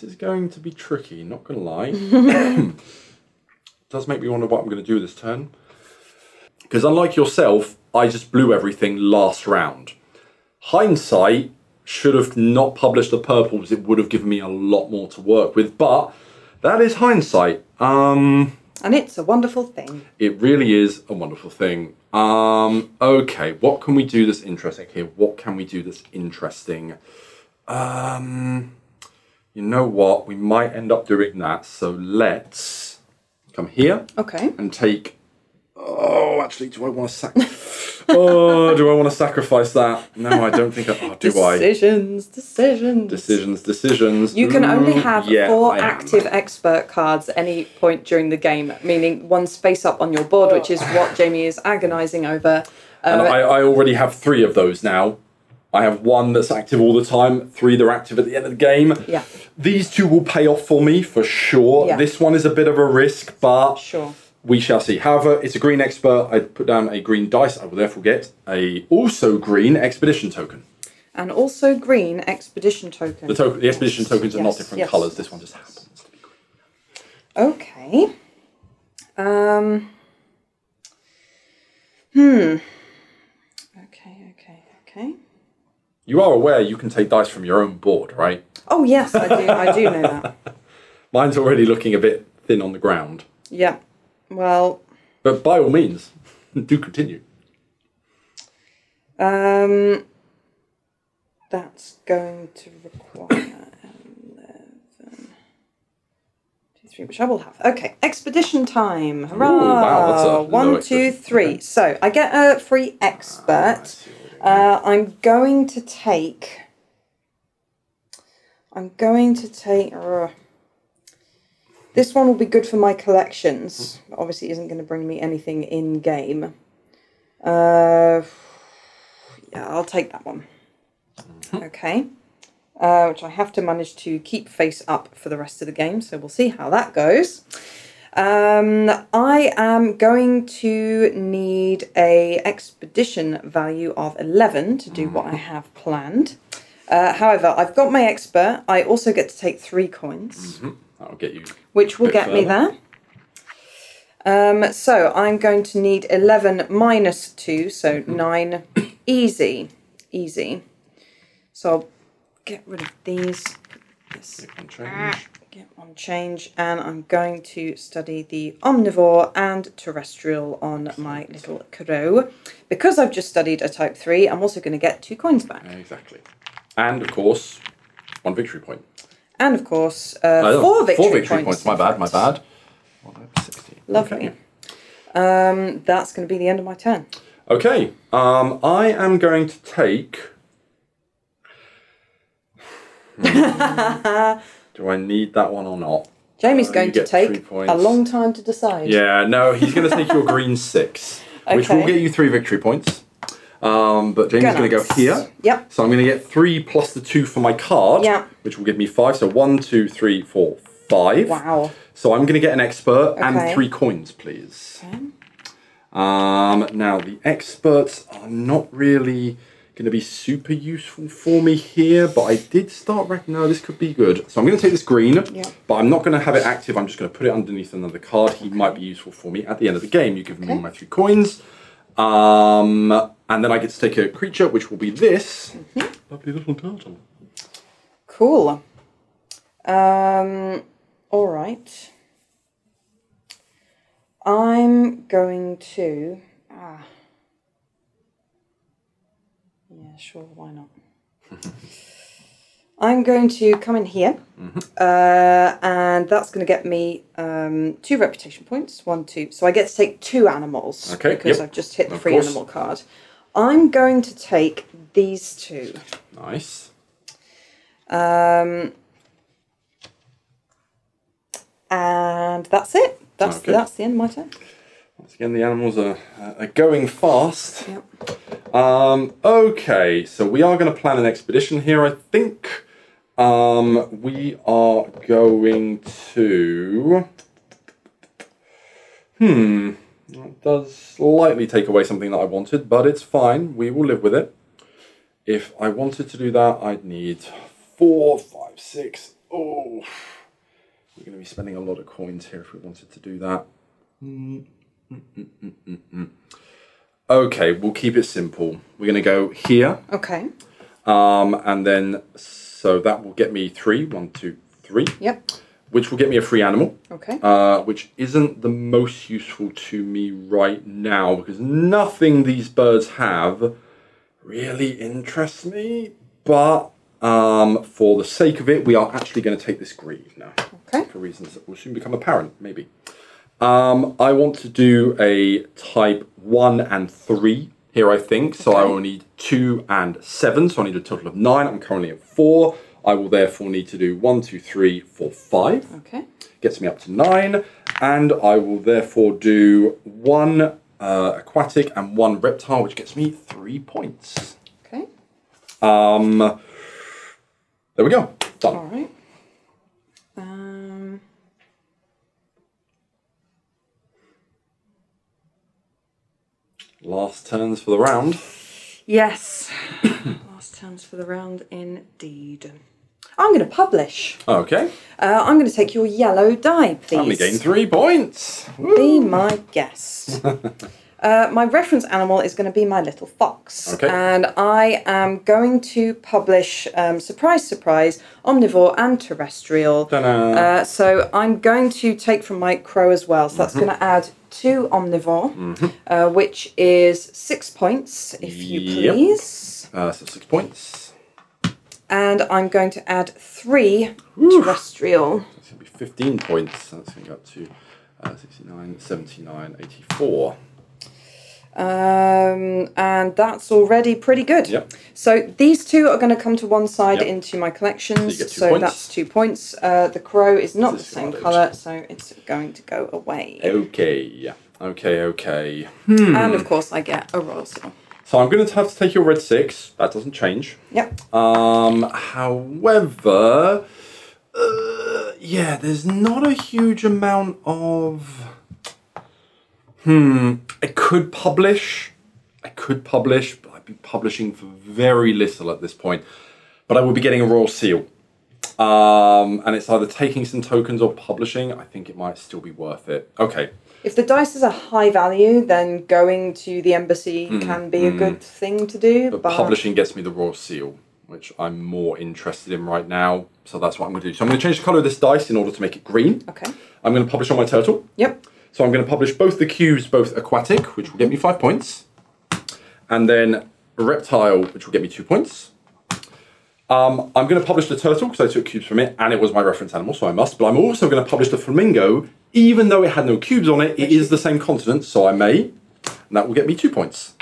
is going to be tricky, not gonna lie. Does make me wonder what I'm gonna do this turn. Because unlike yourself, I just blew everything last round. Hindsight should have not published the purples. It would have given me a lot more to work with, but that is hindsight. And it's a wonderful thing. It really is a wonderful thing. Okay, what can we do that's interesting here? What can we do that's interesting? You know what? We might end up doing that. So let's come here. Okay. And take... Oh, actually, do I want to do I want to sacrifice that? No, I don't think I... Oh, do Decisions. You can only have 4 active expert cards at any point during the game, meaning 1 space up on your board, which is what Jamie is agonising over. And I already have 3 of those now. I have 1 that's active all the time, 3 that are active at the end of the game. Yeah. These 2 will pay off for me, for sure. Yeah. This one is a bit of a risk, but... Sure. We shall see. However, it's a green expert. I put down a green dice. I will therefore get a also green expedition token. And also green expedition token. The expedition tokens are not different colours. This one just happens to be green. Okay. Okay. You are aware you can take dice from your own board, right? Oh yes, I do. I do know that. Mine's already looking a bit thin on the ground. Yeah. Well. But by all means, do continue. That's going to require 11, 2, which I will have. Okay, expedition time. Hurrah! Ooh, wow, that's a 1, 2, 3. Okay. So I get a free expert. I'm going to take. This one will be good for my collections. But obviously, isn't going to bring me anything in game. Yeah, I'll take that one. Okay. Which I have to manage to keep face up for the rest of the game, so we'll see how that goes. I am going to need a expedition value of 11 to do what I have planned. However, I've got my expert. I also get to take 3 coins. That'll get you. Which will get me there. So I'm going to need 11 minus 2, so 9. Easy. So I'll get rid of these. Get one change. And I'm going to study the omnivore and terrestrial on my little crow. Because I've just studied a type 3, I'm also going to get 2 coins back. Exactly. And of course, 1 victory point. And of course, 4 victory points. My bad. 16. Lovely. Okay. That's going to be the end of my turn. Okay. I am going to take... Do I need that one or not? Jamie's going to take a long time to decide. Yeah, no, he's going to take your green 6, which will get you 3 victory points. But Jamie's going to go here. Yep. So I'm going to get 3 plus the 2 for my card, which will give me 5. So 1, 2, 3, 4, 5. Wow. So I'm going to get an expert and 3 coins, please. Okay. Now, the experts are not really going to be super useful for me here, but I did start no, this could be good. So I'm going to take this green, but I'm not going to have it active. I'm just going to put it underneath another card. He might be useful for me at the end of the game. You give me my 3 coins. And then I get to take a creature, which will be this lovely little turtle. Cool. All right. I'm going to... Yeah, sure, why not? I'm going to come in here, and that's going to get me 2 reputation points. 1, 2. So I get to take 2 animals because I've just hit the free animal card. I'm going to take these 2. Nice. And that's it. That's the end of my turn. Once again, the animals are going fast. Yep. Okay, so we are going to plan an expedition here, I think. We are going to... That does slightly take away something that I wanted, but it's fine. We will live with it. If I wanted to do that, I'd need 4, 5, 6. Oh, we're going to be spending a lot of coins here if we wanted to do that. Okay, we'll keep it simple. We're going to go here. Okay. And then, so that will get me 3. 1, 2, 3. Yep. Which will get me a free animal. Okay. Which isn't the most useful to me right now because nothing these birds have really interests me. But for the sake of it, we are actually going to take this green now. Okay. For reasons that will soon become apparent, maybe. I want to do a type 1 and 3 here, I think. So I will need 2 and 7. So I need a total of 9. I'm currently at 4. I will therefore need to do 1, 2, 3, 4, 5. Okay. Gets me up to 9. And I will therefore do 1 aquatic and 1 reptile, which gets me 3 points. Okay. There we go. Done. All right. Last turns for the round. Yes. Last turns for the round indeed. I'm going to publish. Okay. I'm going to take your yellow die, please. I only gained 3 points. Woo. Be my guest. My reference animal is going to be my little fox. Okay. And I am going to publish, surprise, surprise, omnivore and terrestrial. So I'm going to take from my crow as well. So that's going to add 2 omnivore, which is 6 points, if you please. So 6 points. And I'm going to add 3 terrestrial. That's going to be 15 points. That's going to go up to 69, 79, 84. And that's already pretty good. Yep. So these two are going to come to one side Yep. into my collections. So you get 2 so points. that's 2 points. The crow is not the same Discarded. colour, so it's going to go away. Okay. Okay. And of course I get a royal seal. So I'm going to have to take your red 6. That doesn't change. Yep. However, yeah, there's not a huge amount of... I could publish, but I'd be publishing for very little at this point. But I would be getting a royal seal. And it's either taking some tokens or publishing. I think it might still be worth it. Okay. If the dice is a high value, then going to the embassy can be a good thing to do. But publishing gets me the royal seal, which I'm more interested in right now. So that's what I'm going to do. So I'm going to change the colour of this dice in order to make it green. Okay. I'm going to publish on my turtle. Yep. So I'm going to publish both the cubes, both aquatic, which will get me 5 points. And then reptile, which will get me 2 points. I'm going to publish the turtle because I took cubes from it and it was my reference animal, so I must. But I'm also going to publish the flamingo, even though it had no cubes on it. It is the same continent, so I may. And that will get me 2 points.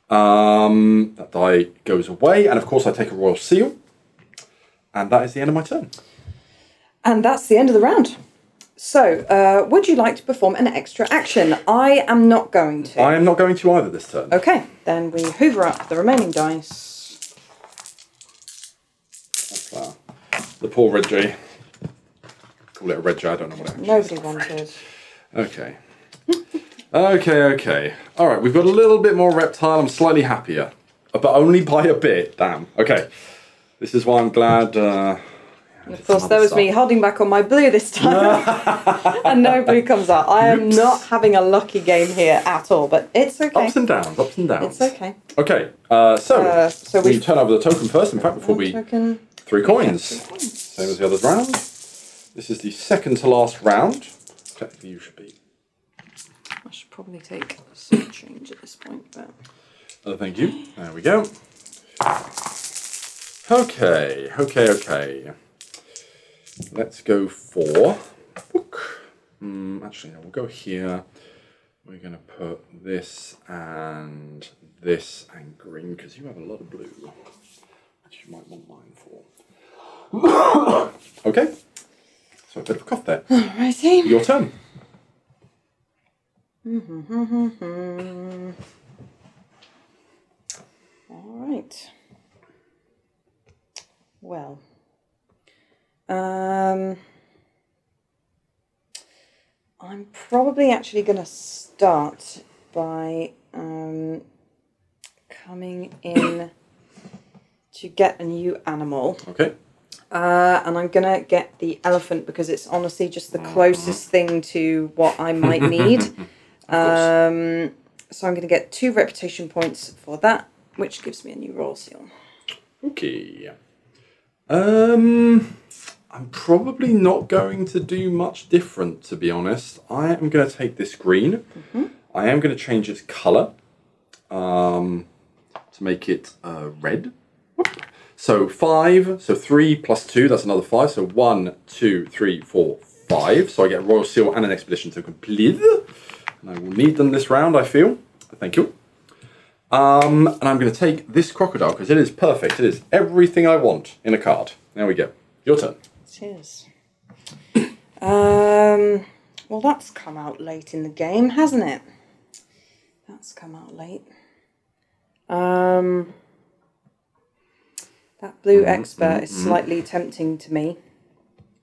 That die goes away. And of course I take a royal seal. And that is the end of my turn. And that's the end of the round. So, would you like to perform an extra action? I am not going to. I am not going to either this turn. Okay, then we hoover up the remaining dice. The poor red jay. Call it a red jay, I don't know what it is. Nobody wanted. Okay. Okay. Alright, we've got a little bit more reptile. I'm slightly happier. But only by a bit. Damn. Okay. This is why I'm glad... And of course, there was me holding back on my blue this time. And no blue comes out. I am not having a lucky game here at all, but it's okay. Ups and downs. It's okay. Okay, so we turn over the token first. In fact, before we... Token. 3 coins. Same as the other round. This is the second to last round. Technically, you should be. I should probably take some change at this point, but... Thank you. There we go. Okay. Let's go for book. Actually, no, we'll go here. We're going to put this and green because you have a lot of blue, which you might want mine for. Okay. So a bit of a cough there. Alrighty. Your turn. Alright. Well. I'm probably actually going to start by coming in to get a new animal. Okay. And I'm going to get the elephant because it's honestly just the closest thing to what I might need. So I'm going to get 2 reputation points for that, which gives me a new royal seal. Okay. I'm probably not going to do much different, to be honest. I am going to take this green. I am going to change its colour to make it red. So 5, so 3 plus 2, that's another 5. So 1, 2, 3, 4, 5. So I get a royal seal and an expedition token, please. And I will need them this round, I feel. Thank you. And I'm going to take this crocodile because it is perfect. It is everything I want in a card. There we go. Your turn. It is. Well, that's come out late in the game, hasn't it? That's come out late. That blue expert is slightly tempting to me.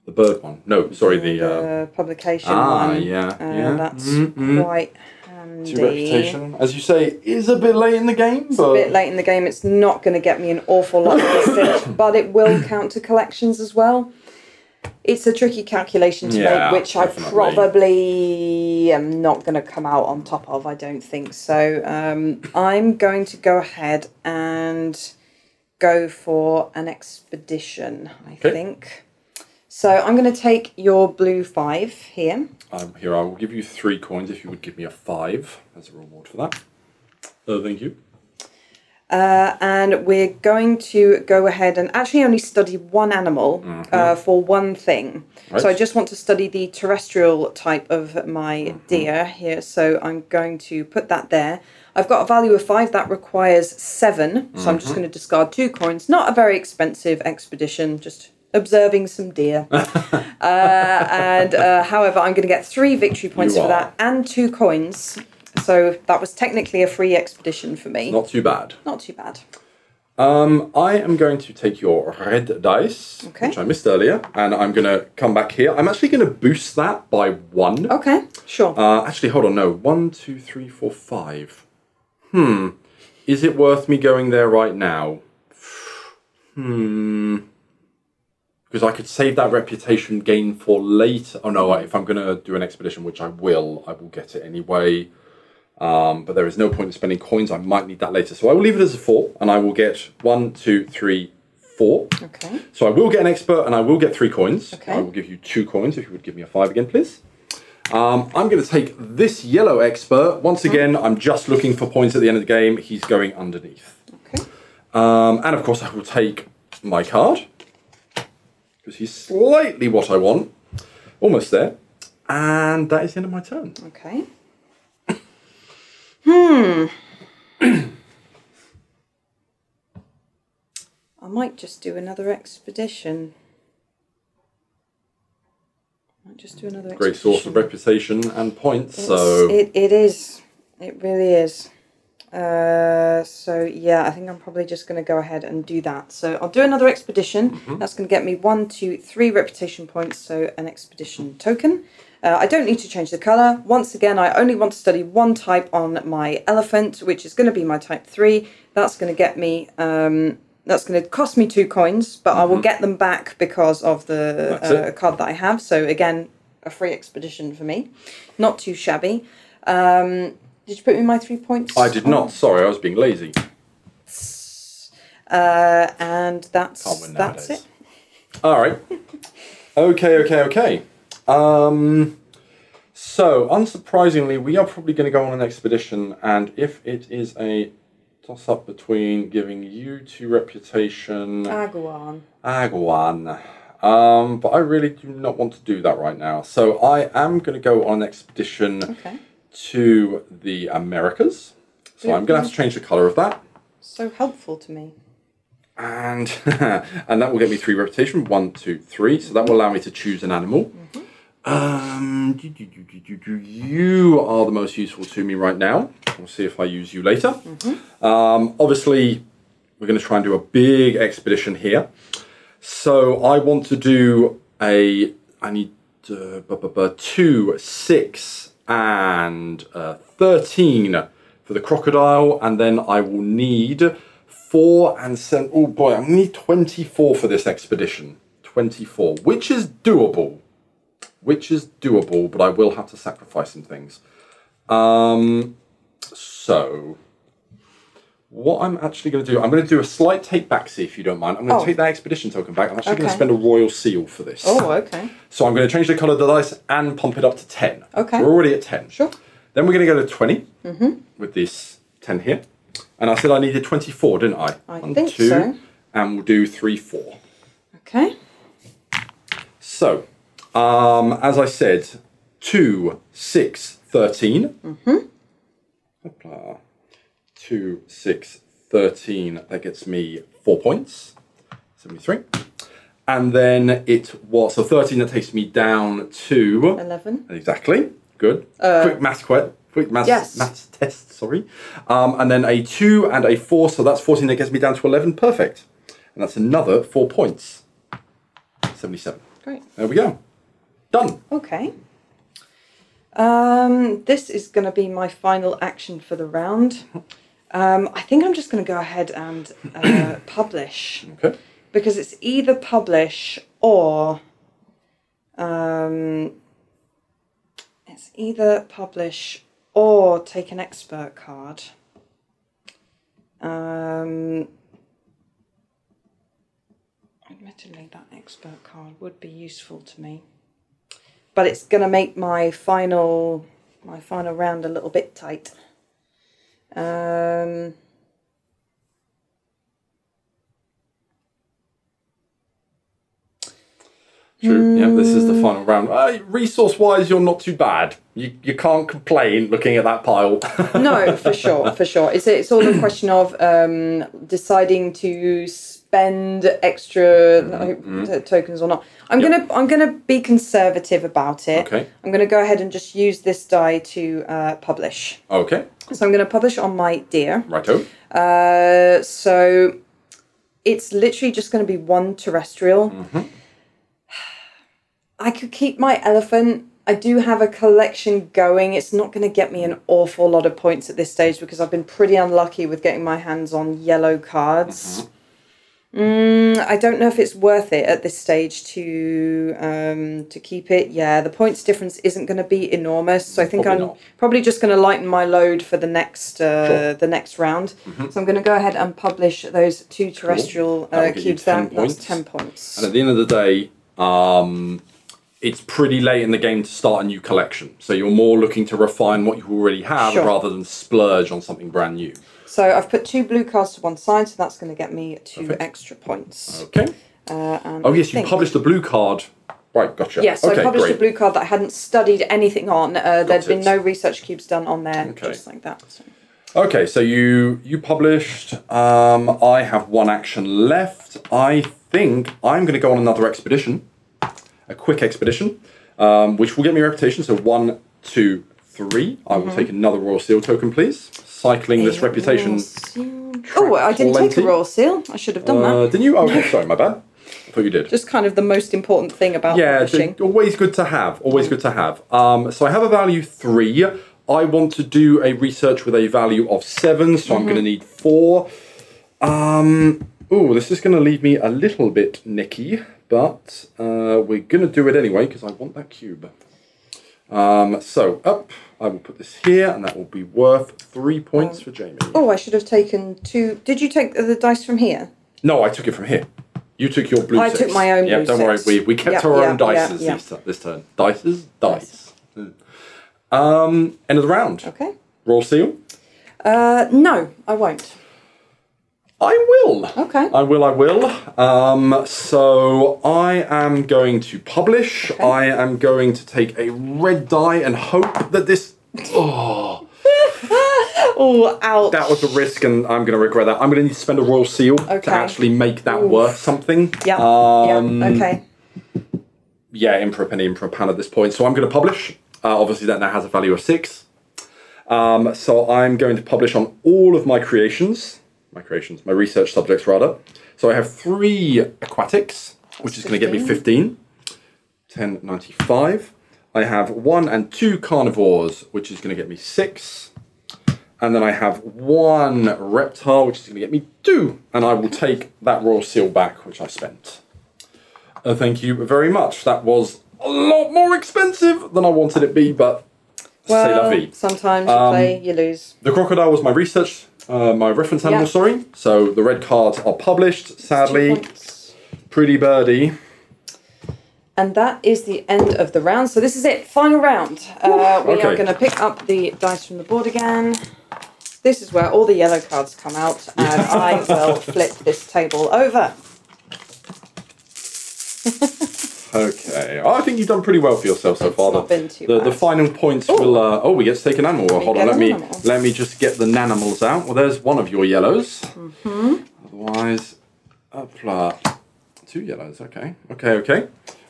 The bird one. No, sorry, the publication one. Yeah. That's quite handy. 2 reputation, as you say, is a bit late in the game. It's a bit late in the game. It's not going to get me an awful lot of prestige, but it will count to collections as well. It's a tricky calculation to make, which definitely. I probably am not going to come out on top of, I don't think. So I'm going to go ahead and go for an expedition, I think. So I'm going to take your blue 5 here. Here, I will give you 3 coins if you would give me a 5 as a reward for that. Thank you. And we're going to go ahead and actually only study one animal for one thing. Right. So I just want to study the terrestrial type of my deer here. So I'm going to put that there. I've got a value of 5. That requires 7. So I'm just going to discard 2 coins. Not a very expensive expedition, just observing some deer. However, I'm going to get 3 victory points for that and 2 coins. So that was technically a free expedition for me. Not too bad. Not too bad. I am going to take your red dice, which I missed earlier, and I'm going to come back here. I'm actually going to boost that by 1. Okay, sure. Actually, hold on, no. 1, 2, 3, 4, 5. Is it worth me going there right now? Because I could save that reputation gain for later. Oh no, if I'm going to do an expedition, which I will get it anyway. But there is no point in spending coins. I might need that later. So I will leave it as a 4, and I will get 1, 2, 3, 4. Okay. So I will get an expert, and I will get 3 coins. Okay. I will give you 2 coins if you would give me a 5 again, please. I'm going to take this yellow expert. Once again, I'm just looking for points at the end of the game. He's going underneath. Okay. And of course, I will take my card, because he's slightly what I want. Almost there. And that is the end of my turn. Okay. I might just do another expedition. Great source of reputation and points. It is. It really is. So yeah, I think I'm probably just going to go ahead and do that. So I'll do another expedition. That's going to get me 1, 2, 3 reputation points. So an expedition token. I don't need to change the colour. Once again, I only want to study one type on my elephant, which is going to be my type 3. That's going to get me. That's going to cost me 2 coins, but I will get them back because of the card that I have. So again, a free expedition for me. Not too shabby. Did you put me my 3 points? I did not. Sorry, I was being lazy. And that's it. All right. Okay. So, unsurprisingly, we are probably going to go on an expedition, and if it is a toss-up between giving you 2 reputation... Agwan. But I really do not want to do that right now. So I am going to go on an expedition to the Americas. So I'm going to have to change the colour of that. So helpful to me. And and that will get me 3 reputation. 1, 2, 3. So that will allow me to choose an animal. You are the most useful to me right now. We'll see if I use you later. Obviously, we're going to try and do a big expedition here. So I want to do I need 2, 6, and 13 for the crocodile, and then I will need 4 and 7. Oh boy, I need 24 for this expedition. 24, which is doable. But I will have to sacrifice some things. So, what I'm actually going to do, I'm going to do a slight take backsy, if you don't mind. I'm going to take that expedition token back. I'm actually going to spend a royal seal for this. Oh, okay. So I'm going to change the colour of the dice and pump it up to 10. Okay. We're already at 10. Sure. Then we're going to go to 20 with this 10 here. And I said I needed 24, didn't I? I think so. And we'll do 3, 4. Okay. So, as I said, 2, 6, 13. Hopla. 2, 6, 13. That gets me 4 points. 73. And then it was, so 13, that takes me down to 11. Exactly. Good. Quick maths test, sorry. And then a 2 and a 4, so that's 14, that gets me down to 11. Perfect. And that's another 4 points. 77. Great. There we go. Done. Okay. This is going to be my final action for the round. I think I'm just going to go ahead and publish. Okay. Because it's either publish or... take an expert card. Admittedly, that expert card would be useful to me. But it's going to make my final round a little bit tight. True. Yeah, this is the final round. Resource-wise, you're not too bad. You can't complain looking at that pile. No, for sure, for sure. It's all a question of deciding to spend extra tokens or not. I'm gonna be conservative about it. Okay. I'm gonna go ahead and just use this die to publish. Okay. So I'm gonna publish on my deer. Righto. So it's literally just gonna be one terrestrial. I could keep my elephant. I do have a collection going. It's not going to get me an awful lot of points at this stage because I've been pretty unlucky with getting my hands on yellow cards. I don't know if it's worth it at this stage to keep it. Yeah, the points difference isn't going to be enormous, so I think I'm probably just going to lighten my load for the next round. So I'm going to go ahead and publish those 2 terrestrial cubes down. That's 10 points. And at the end of the day, it's pretty late in the game to start a new collection. So you're more looking to refine what you already have rather than splurge on something brand new. So I've put 2 blue cards to one side, so that's going to get me 2 extra points. Okay. Oh yes, you published the blue card. Right, gotcha. Yes, so I published a blue card that I hadn't studied anything on. There'd been no research cubes done on there, just like that. So. Okay, so you published. I have 1 action left. I think I'm going to go on another expedition. A quick expedition, which will get me a reputation. So 1, 2, 3. I will take another Royal Seal token, please. Cycling this reputation. Oh, I didn't take a Royal Seal. I should have done that. Didn't you? Oh, okay, sorry, my bad. I thought you did. Just kind of the most important thing about publishing. Always good to have. Always good to have. So I have a value 3. I want to do a research with a value of 7, so I'm going to need 4. Oh, this is going to leave me a little bit nicky. But we're going to do it anyway because I want that cube. So up, I will put this here and that will be worth 3 points for Jamie. Oh, I should have taken 2. Did you take the dice from here? No, I took it from here. You took your blue 6. I took my own blue 6. Don't worry, we kept our own dice this turn. Dice. End of the round. Okay. Royal Seal? No, I won't. I will. Okay. I will. So I am going to publish. Okay. I am going to take a red die and hope that this... Oh. Oh, ouch. That was a risk and I'm going to regret that. I'm going to need to spend a Royal Seal to actually make that worth something. Yeah. Okay. Yeah, in for a penny, in for a pound at this point. So I'm going to publish. Obviously that now has a value of 6. So I'm going to publish on all of my creations. My research subjects rather. So I have 3 aquatics, which is going to get me 15. 10.95. I have 1 and 2 carnivores, which is going to get me 6. And then I have 1 reptile, which is going to get me 2. And I will take that Royal Seal back, which I spent. Thank you very much. That was a lot more expensive than I wanted it to be, but well, c'est la vie. Sometimes you play, you lose. The crocodile was my research. My reference animal, sorry. So the red cards are published, sadly. Pretty birdie. And that is the end of the round. So this is it, final round. We are going to pick up the dice from the board again. This is where all the yellow cards come out, and I will flip this table over. Okay, I think you've done pretty well for yourself so far. Not been too bad. The final points will. Oh, we get to take an animal. Hold on, let me just get the nanimals out. Well, there's one of your yellows. Otherwise, upla. 2 yellows. Okay.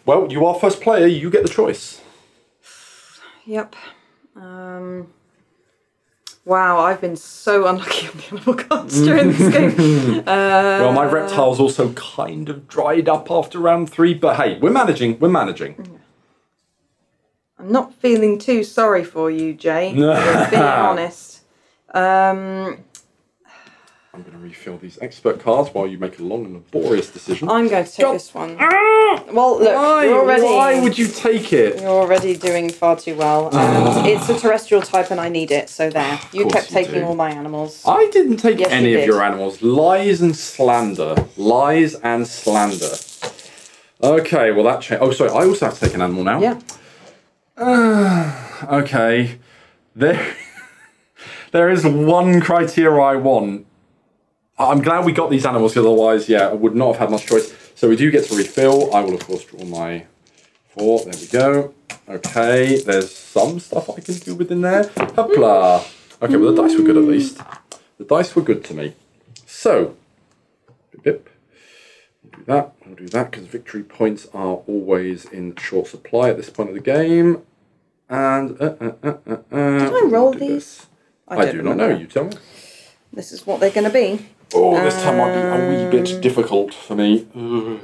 Well, you are first player. You get the choice. Yep. Wow, I've been so unlucky on the animal cards during this game. Well, my reptile's also kind of dried up after round 3, but hey, we're managing. I'm not feeling too sorry for you, Jay, to be honest. I'm going to refill these expert cards while you make a long and laborious decision. I'm going to take this one. Well, look, why would you take it? You're already doing far too well. And it's a terrestrial type and I need it, so there. You kept taking all my animals. I didn't take any of your animals. Lies and slander. Lies and slander. Okay, well that changed. Oh, sorry, I also have to take an animal now. Yeah. Okay. There is one criteria I want. I'm glad we got these animals, otherwise, yeah, I would not have had much choice. So we do get to refill. I will, of course, draw my 4, there we go. Okay, there's some stuff I can do within there. Hopla! Okay, well the dice were good at least. The dice were good to me. So, bip. We'll do that because victory points are always in short supply at this point of the game. And did I roll these? I do not know. You tell me. This is what they're going to be. Oh, this time might be a wee bit difficult for me. Ugh.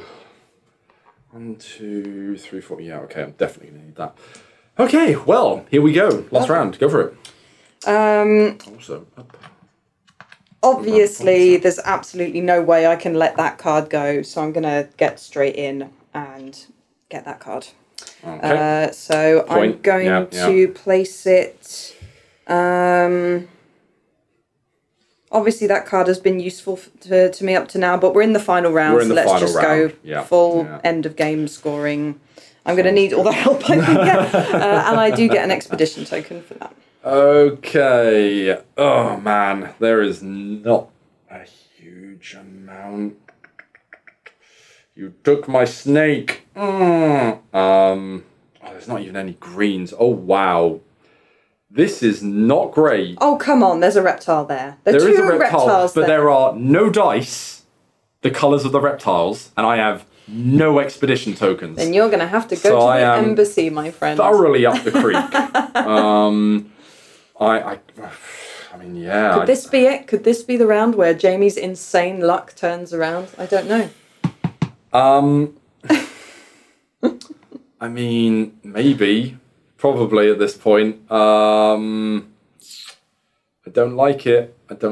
1, 2, 3, 4. Yeah, okay. I'm definitely going to need that. Okay, well, here we go. Last round. Go for it. Also up. Obviously, there's absolutely no way I can let that card go, so I'm going to get straight in and get that card. Okay. So I'm going to place it... obviously, that card has been useful to me up to now, but we're in the final round, so let's just go full end of game scoring. I'm going to need all the help I can get, and I do get an expedition token for that. Okay. Oh man, there is not a huge amount. You took my snake. Oh, there's not even any greens. Oh wow. This is not great. Oh come on, there's a reptile there. There is a reptile, reptiles but there. there are no dice, the colours of the reptiles, and I have no expedition tokens. Then you're going to have to go to the embassy, my friend. Thoroughly up the creek. I mean, yeah. Could this be it? Could this be the round where Jamie's insane luck turns around? I don't know. I mean, maybe. Probably at this point. I don't like it. But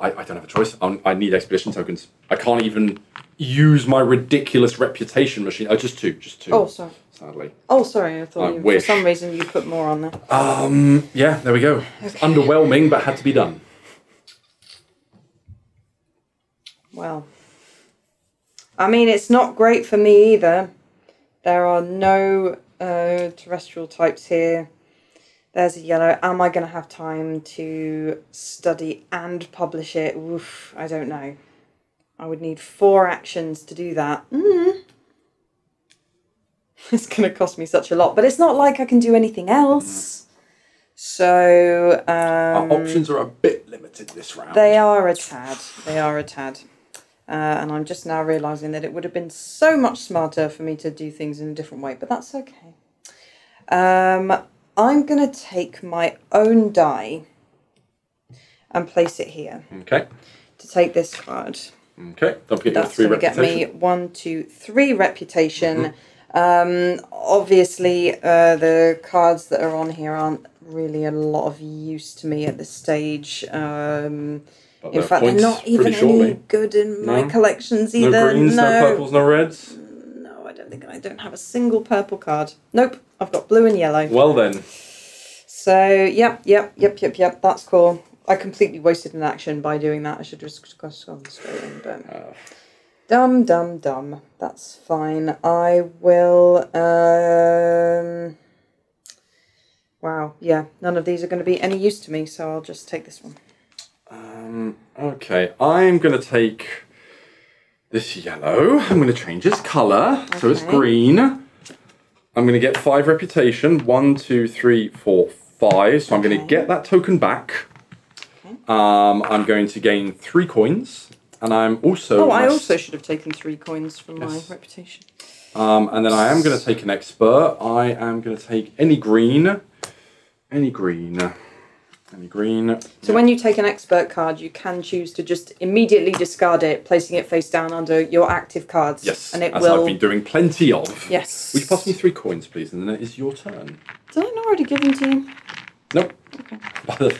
I don't have a choice. I need expedition tokens. I can't even use my ridiculous reputation machine. Oh, just two. Oh, sorry. Sadly. Oh, sorry. I thought for some reason you put more on there. Yeah, there we go. Okay. It's underwhelming, but had to be done. Well, I mean, it's not great for me either. There are no terrestrial types here. There's a yellow. Am I going to have time to study and publish it? Oof, I don't know. I would need 4 actions to do that. It's going to cost me such a lot, but it's not like I can do anything else. So our options are a bit limited this round. They are a tad. And I'm just now realising that it would have been so much smarter for me to do things in a different way, but that's okay. I'm going to take my own die and place it here. Okay. To take this card. Okay. Don't forget that's your 3 reputation. That's going to get me 1, 2, 3 reputation. Obviously, the cards that are on here aren't really a lot of use to me at this stage. In fact, they're not even any good in my collections either. No greens, no purples, no reds? No, I don't have a single purple card. Nope, I've got blue and yellow. Well then. So, yep, that's cool. I completely wasted an action by doing that. I should just gone straight in, but... Dumb. That's fine. I will... Wow, yeah, none of these are going to be any use to me, so I'll just take this one. Okay, I'm going to take this yellow. I'm going to change its colour, so it's green. I'm going to get 5 reputation. 1, 2, 3, 4, 5. So I'm going to get that token back. Okay. I'm going to gain 3 coins. And I'm also... Oh, I also should have taken 3 coins from my reputation. And then I am going to take an expert. I am going to take any green. Any green. So when you take an expert card, you can choose to just immediately discard it, placing it face down under your active cards. Yes, and it as will... I've been doing plenty of. Yes. Will you pass me 3 coins, please, and then it is your turn. Did I not already give them to you? Nope. Okay.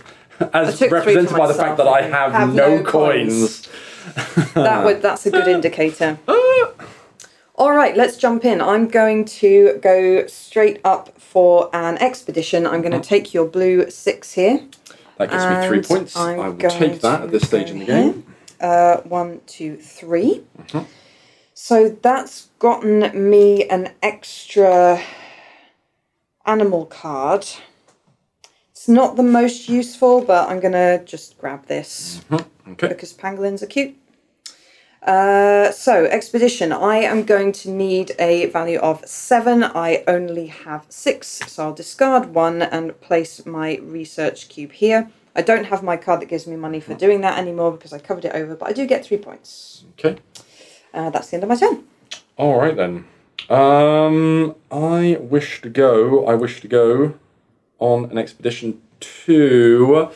As represented by the fact that I have no coins. That's a good indicator. All right, let's jump in. I'm going to go straight up for an expedition. I'm going to take your blue 6 here. That gives me 3 points. I will take that at this stage in the game. 1, 2, 3. So that's gotten me an extra animal card. It's not the most useful, but I'm going to just grab this. Okay. Because pangolins are cute. So, expedition. I am going to need a value of 7. I only have 6, so I'll discard 1 and place my research cube here. I don't have my card that gives me money for doing that anymore because I covered it over, but I do get 3 points. Okay. That's the end of my turn. All right then. I wish to go on an expedition to,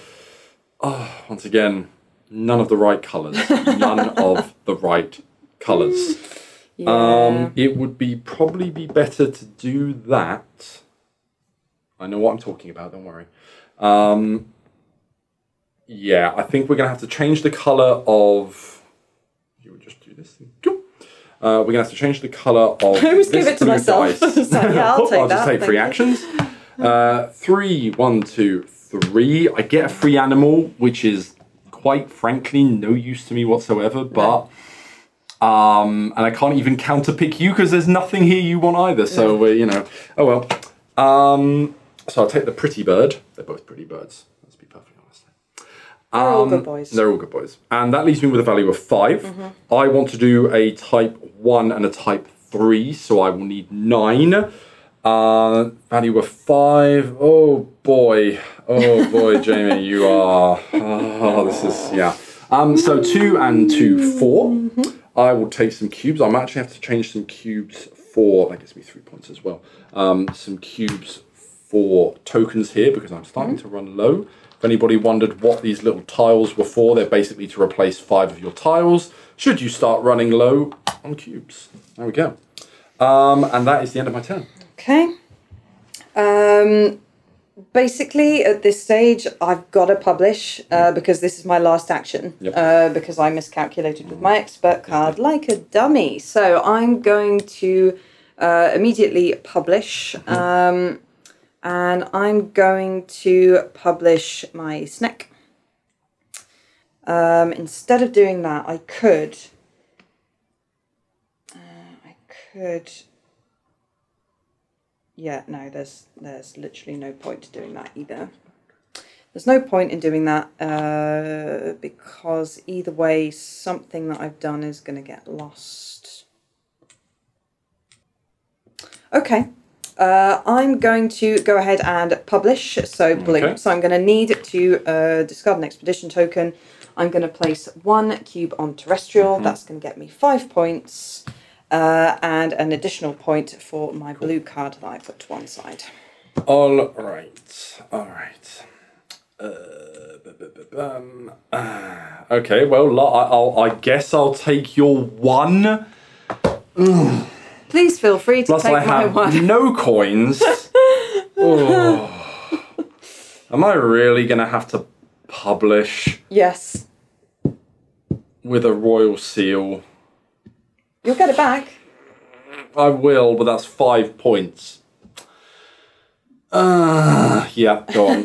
once again, none of the right colours. None of the right colours. Yeah. It would probably be better to do that. I know what I'm talking about, don't worry. Yeah, I think we're going to have to change the colour of... You would just do this. We're going to have to change the colour of I always give it to myself. Yeah, I'll take I'll just take 3 actions. 3, 1, 2, 3. I get a free animal, which is quite frankly no use to me whatsoever, but... and I can't even counterpick you because there's nothing here you want either, so, you know. Oh well. So I'll take the pretty bird. They're both pretty birds. Let's be perfectly honest. They're all good boys. They're all good boys. And that leaves me with a value of 5. I want to do a type 1 and a type 3, so I will need 9. Value of 5. Oh boy, Jamie, you are. Oh, this is yeah. So 2 and 2, 4. I will take some cubes. I might actually have to change some cubes for. That gives me 3 points as well. Some cubes for tokens here because I'm starting to run low. If anybody wondered what these little tiles were for, they're basically to replace 5 of your tiles should you start running low on cubes. There we go. And that is the end of my turn. Okay. Basically, at this stage, I've got to publish because this is my last action. Because I miscalculated with my expert card like a dummy. So I'm going to immediately publish. And I'm going to publish my snack. Instead of doing that, I could. Yeah, no, there's literally no point to doing that either. There's no point in doing that because either way, something that I've done is going to get lost. Okay. I'm going to go ahead and publish, so blue. Okay. So I'm going to need to discard an expedition token. I'm going to place 1 cube on terrestrial. That's going to get me 5 points. And an additional point for my blue card that I put to one side. All right. Okay, well, I guess I'll take your 1. Please feel free to take my 1. Plus I have no coins. Am I really going to have to publish? Yes. With a royal seal? You'll get it back. I will, but that's 5 points. Yeah, go on.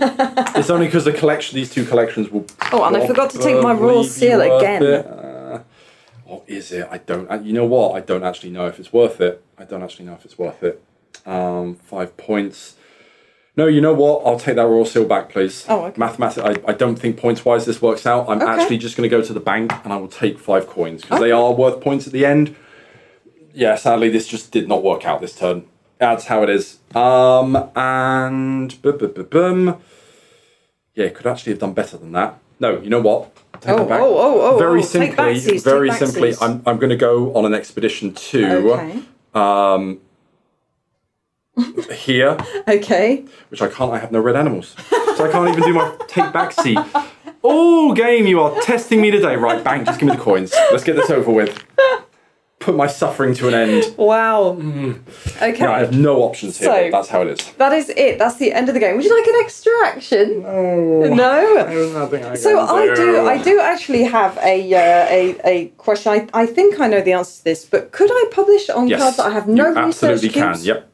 It's only because these 2 collections will. Oh, and I forgot to take my royal seal again. Or is it? You know what? I don't actually know if it's worth it. 5 points. No, you know what? I'll take that royal seal back, please. Oh, okay. Mathematically, I don't think points-wise this works out. I'm actually just going to go to the bank and I will take 5 coins because they are worth points at the end. Yeah, sadly, this just did not work out this turn. That's how it is. And yeah, could actually have done better than that. No, you know what? Take it back. Very simply, I'm going to go on an expedition to here. Okay. Which I can't. I have no red animals, so I can't even do my take back seat. Oh, game, you are testing me today. Right, bank, just give me the coins. Let's get this over with. Put my suffering to an end. Wow. Okay. No, I have no options here. So, that's how it is. That is it. That's the end of the game. Would you like an extra action? No. There's nothing I can do. I do actually have a question. I think I know the answer to this, but could I publish on cards that I have no research absolutely can. Yep.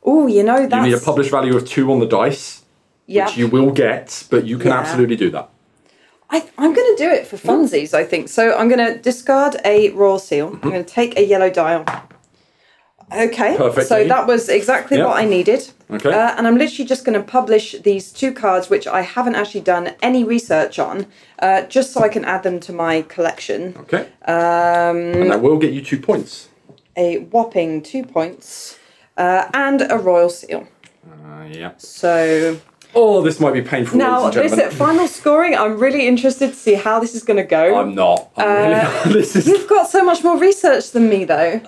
Oh, you know that's. You need a publish value of 2 on the dice, which you will get, but you can absolutely do that. I'm going to do it for funsies, I think. So I'm going to discard a royal seal. I'm going to take a yellow dial. Okay, Perfectly. so that was exactly what I needed. Okay. And I'm literally just going to publish these 2 cards, which I haven't actually done any research on, just so I can add them to my collection. Okay. And that will get you 2 points. A whopping 2 points, and a royal seal. Yeah. So... Oh, this might be painful, Now, ladies and this gentlemen. final scoring, I'm really interested to see how this is going to go. I'm not. I'm really not. This is... You've got so much more research than me, though.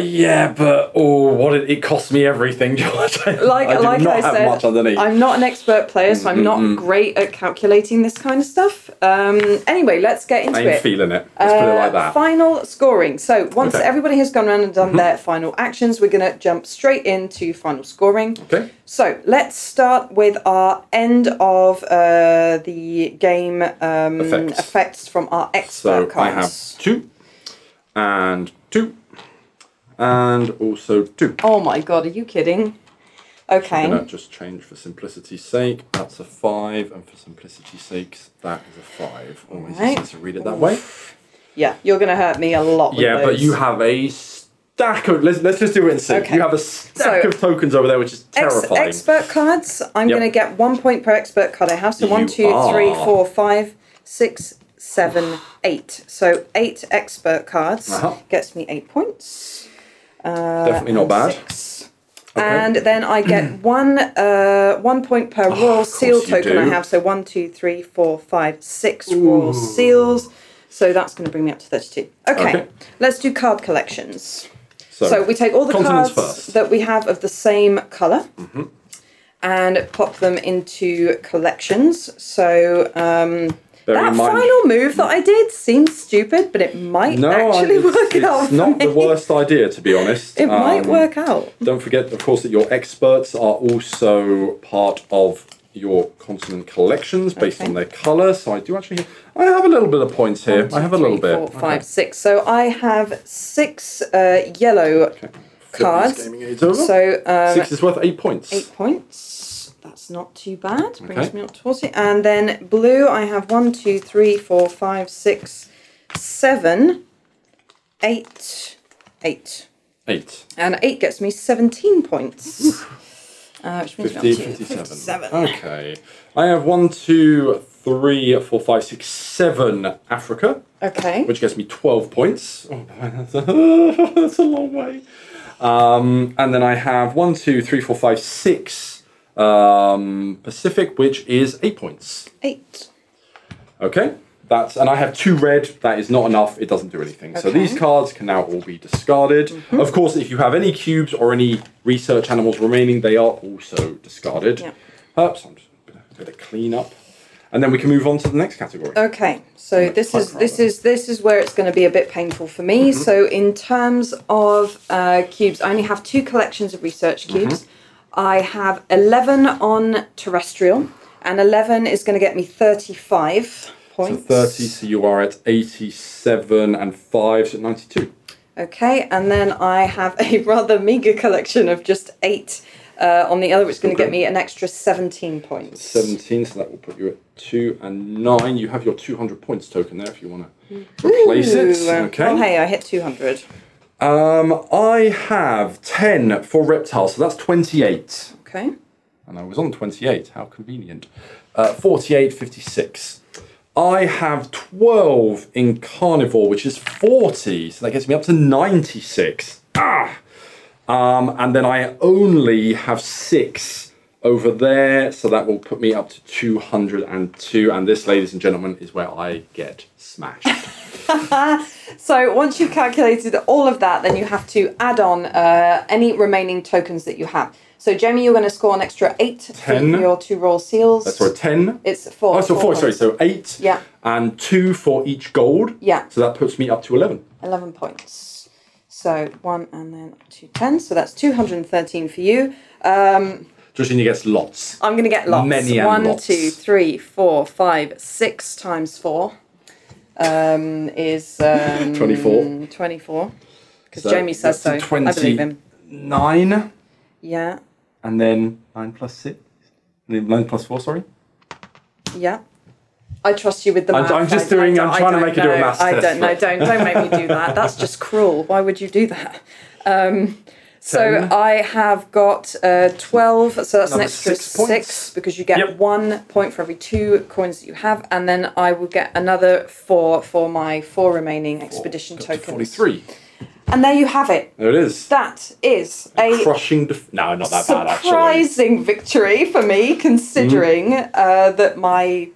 Yeah, but it cost me everything, George. Like I said, much underneath. I'm not an expert player, so I'm not great at calculating this kind of stuff. Anyway, let's get into I ain't it. feeling it. Let's put it like that. Final scoring. So once everybody has gone around and done their final actions, we're going to jump straight into final scoring. Okay. So let's start with our end of the game effects from our expert cards. I have 2, and 2, and also 2. Oh my god, are you kidding? Okay. I'm going to just change for simplicity's sake. That's a 5, and for simplicity's sake, that is a 5. Always easy to read it that way. Yeah, you're going to hurt me a lot with those. But you have a stack of... Let's just do it in sync. Okay. You have a stack of tokens over there, which is terrifying. Expert cards, I'm going to get 1 point per expert card I have. So 1, 2, 3, 4, 5, 6, 7, 8. So 8 expert cards gets me 8 points. Definitely not bad. 6. Okay. And then I get 1 point per royal seal token I have. So 1, 2, 3, 4, 5, 6 royal seals. So that's going to bring me up to 32. Okay. Let's do card collections. So we take all the cards that we have of the same colour and pop them into collections. So that final move that I did seems stupid, but it might actually work out. It's not the worst idea, to be honest. It might work out. Don't forget, of course, that your experts are also part of your continent collections based on their colour. So I do actually... I have a little bit of points here. 1, 2, I have a 3, little bit. 4, 5, 6. So I have 6 yellow cards. So 6 is worth 8 points. 8 points. That's not too bad. Brings me up towards it. And then blue, I have 1, 2, 3, 4, 5, 6, 7, 8, 8. 8. And 8 gets me 17 points. Which means 57. Okay. I have 1, 2, 3, 4, 5, 6, 7 Africa. Okay. Which gets me 12 points. Oh, that's a long way. And then I have 1, 2, 3, 4, 5, 6 Pacific, which is 8 points. 8. Okay. And I have 2 red. That is not enough. It doesn't do anything. So these cards can now all be discarded. Of course, if you have any cubes or any research animals remaining, they are also discarded. Yeah. So I'm just going to get a clean up. And then we can move on to the next category. Okay, so this is where it's going to be a bit painful for me. So in terms of cubes, I only have 2 collections of research cubes. I have 11 on terrestrial, and 11 is going to get me 35 points. So 30, so you are at 87 and 5, so 92. Okay, and then I have a rather meagre collection of just 8 on the other, which is going to get me an extra 17 points. 17, so that will put you at 2 and 9. You have your 200 points token there if you want to replace it. Okay. Oh, hey, I hit 200. I have 10 for reptiles, so that's 28. Okay. And I was on 28, how convenient. 48, 56. I have 12 in carnivore, which is 40, so that gets me up to 96. And then I only have 6 over there, so that will put me up to 202. And this, ladies and gentlemen, is where I get smashed. So once you've calculated all of that, then you have to add on any remaining tokens that you have. So, Jamie, you're going to score an extra 8 for your 2 royal seals. That's right, 10. It's 4. Oh, so 4, sorry, so 8. Yeah. And 2 for each gold. Yeah. So that puts me up to 11. 11 points. So 1 and then 2 10. So that's 213 for you. Georgina gets lots. I'm going to get lots. Many and 1, lots. 2, 3, 4, 5, 6 times 4 is 24. 24. Because Jamie says so. 20, I believe him. 9. Yeah. And then 9 plus 6. 9 plus 4, sorry. Yeah. I trust you with the math. I'm trying to make you do a maths test. Don't make me do that. That's just cruel. Why would you do that? So I have got 12, so that's an Another extra 6 points. 6 because you get 1 point for every 2 coins that you have, and then I will get another 4 for my 4 remaining expedition tokens. 43. And there you have it. There it is. That is a Crushing no, not that bad, actually. surprising victory for me, considering that my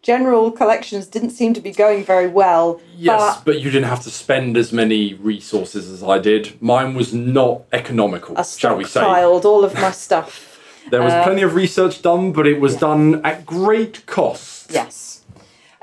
general collections didn't seem to be going very well. Yes, but you didn't have to spend as many resources as I did. Mine was not economical, shall we say. I stockpiled all of my stuff. There was plenty of research done, but it was done at great cost. Yes.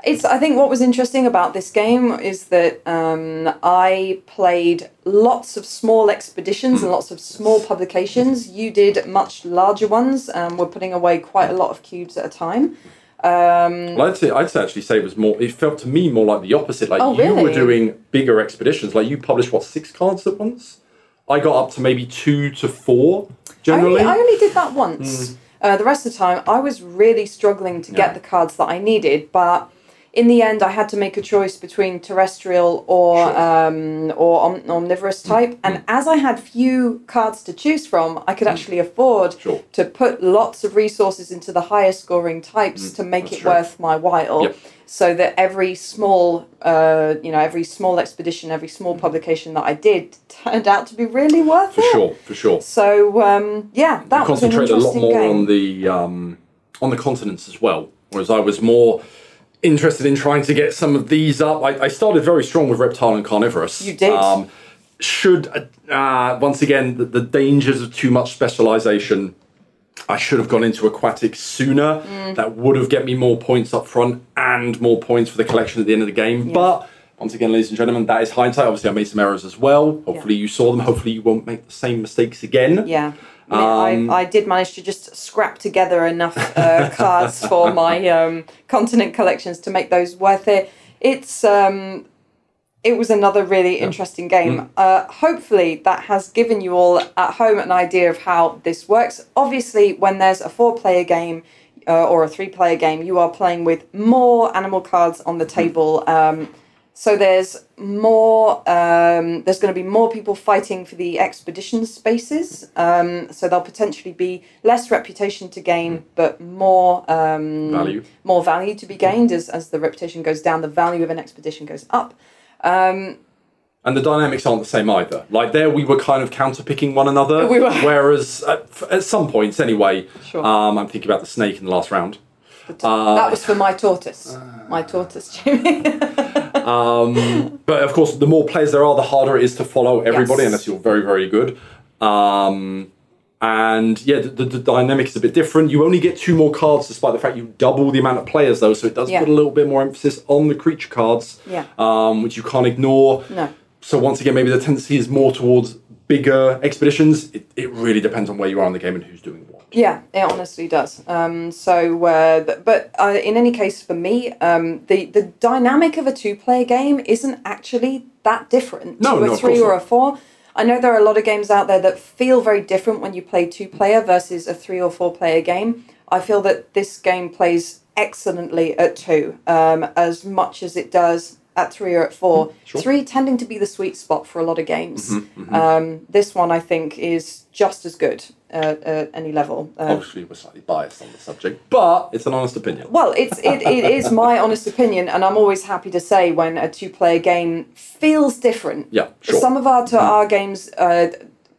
I think what was interesting about this game is that I played lots of small expeditions and lots of small publications. You did much larger ones and were putting away quite a lot of cubes at a time. Well, I'd actually say it was more. It felt to me more like the opposite. Like you were doing bigger expeditions. Like you published 6 cards at once. I got up to maybe 2 to 4 generally. I only did that once. The rest of the time, I was really struggling to get the cards that I needed, but in the end, I had to make a choice between terrestrial or omnivorous type. And as I had few cards to choose from, I could actually afford to put lots of resources into the higher scoring types to make it worth my while. So that every small, every small expedition, every small publication that I did turned out to be really worth it. For sure. So that was an interesting game. Concentrate a lot more on the continents as well, whereas I was more interested in trying to get some of these up. I started very strong with reptile and carnivorous. You did. Once again, the dangers of too much specialisation. I should have gone into aquatic sooner. That would have get me more points up front and more points for the collection at the end of the game. But once again, ladies and gentlemen, that is hindsight. Obviously, I made some errors as well. Hopefully you saw them. Hopefully you won't make the same mistakes again. Yeah. I did manage to just scrap together enough cards for my continent collections to make those worth it. It was another really interesting game. Hopefully that has given you all at home an idea of how this works. Obviously, when there's a 4-player game or a 3-player game, you are playing with more animal cards on the table. So there's more. There's going to be more people fighting for the expedition spaces. So there'll potentially be less reputation to gain, but more value. More value to be gained as the reputation goes down. The value of an expedition goes up. And the dynamics aren't the same either. Like there, we were kind of counter-picking one another. We were. Whereas at some points, anyway, I'm thinking about the snake in the last round. That was for my tortoise. My tortoise, Jamie. But of course, the more players there are, the harder it is to follow everybody, unless you're very, very good. And yeah, the dynamic is a bit different. You only get 2 more cards, despite the fact you double the amount of players, though. So it does put a little bit more emphasis on the creature cards, which you can't ignore. No. So once again, maybe the tendency is more towards bigger expeditions. It really depends on where you are in the game and who's doing what. Yeah, it honestly does. But in any case, for me, the dynamic of a 2-player game isn't actually that different to a 3 or a 4. I know there are a lot of games out there that feel very different when you play 2-player versus a 3 or 4-player game. I feel that this game plays excellently at 2, as much as it does at 3 or at 4. 3 tending to be the sweet spot for a lot of games. This one, I think, is just as good at any level. Obviously, we're slightly biased on the subject, but it's an honest opinion. Well, it is my honest opinion, and I'm always happy to say when a 2-player game feels different. Yeah, sure. Some of our games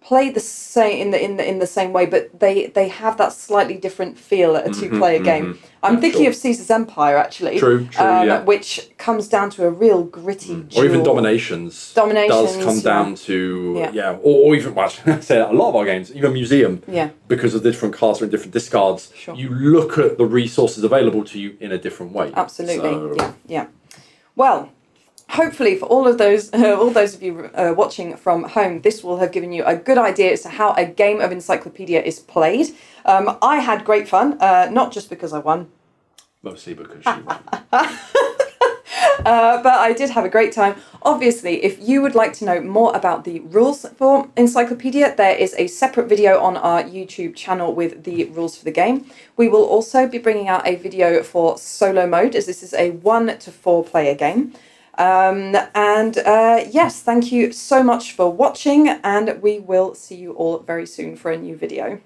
play the same in the same way, but they have that slightly different feel at a 2-player game. I'm thinking of Caesar's Empire, actually. True, which comes down to a real gritty duel. Or even Dominations. Dominations does come down to, or even, well, I say a lot of our games, even Museum, because of the different cards and different discards, you look at the resources available to you in a different way. Absolutely, yeah. Well, hopefully for all those of you watching from home, this will have given you a good idea as to how a game of Encyclopedia is played. I had great fun, not just because I won. Mostly because she won. But I did have a great time. Obviously, if you would like to know more about the rules for Encyclopedia, there is a separate video on our YouTube channel with the rules for the game. We will also be bringing out a video for solo mode, as this is a 1 to 4 player game. Yes, thank you so much for watching, and we will see you all very soon for a new video.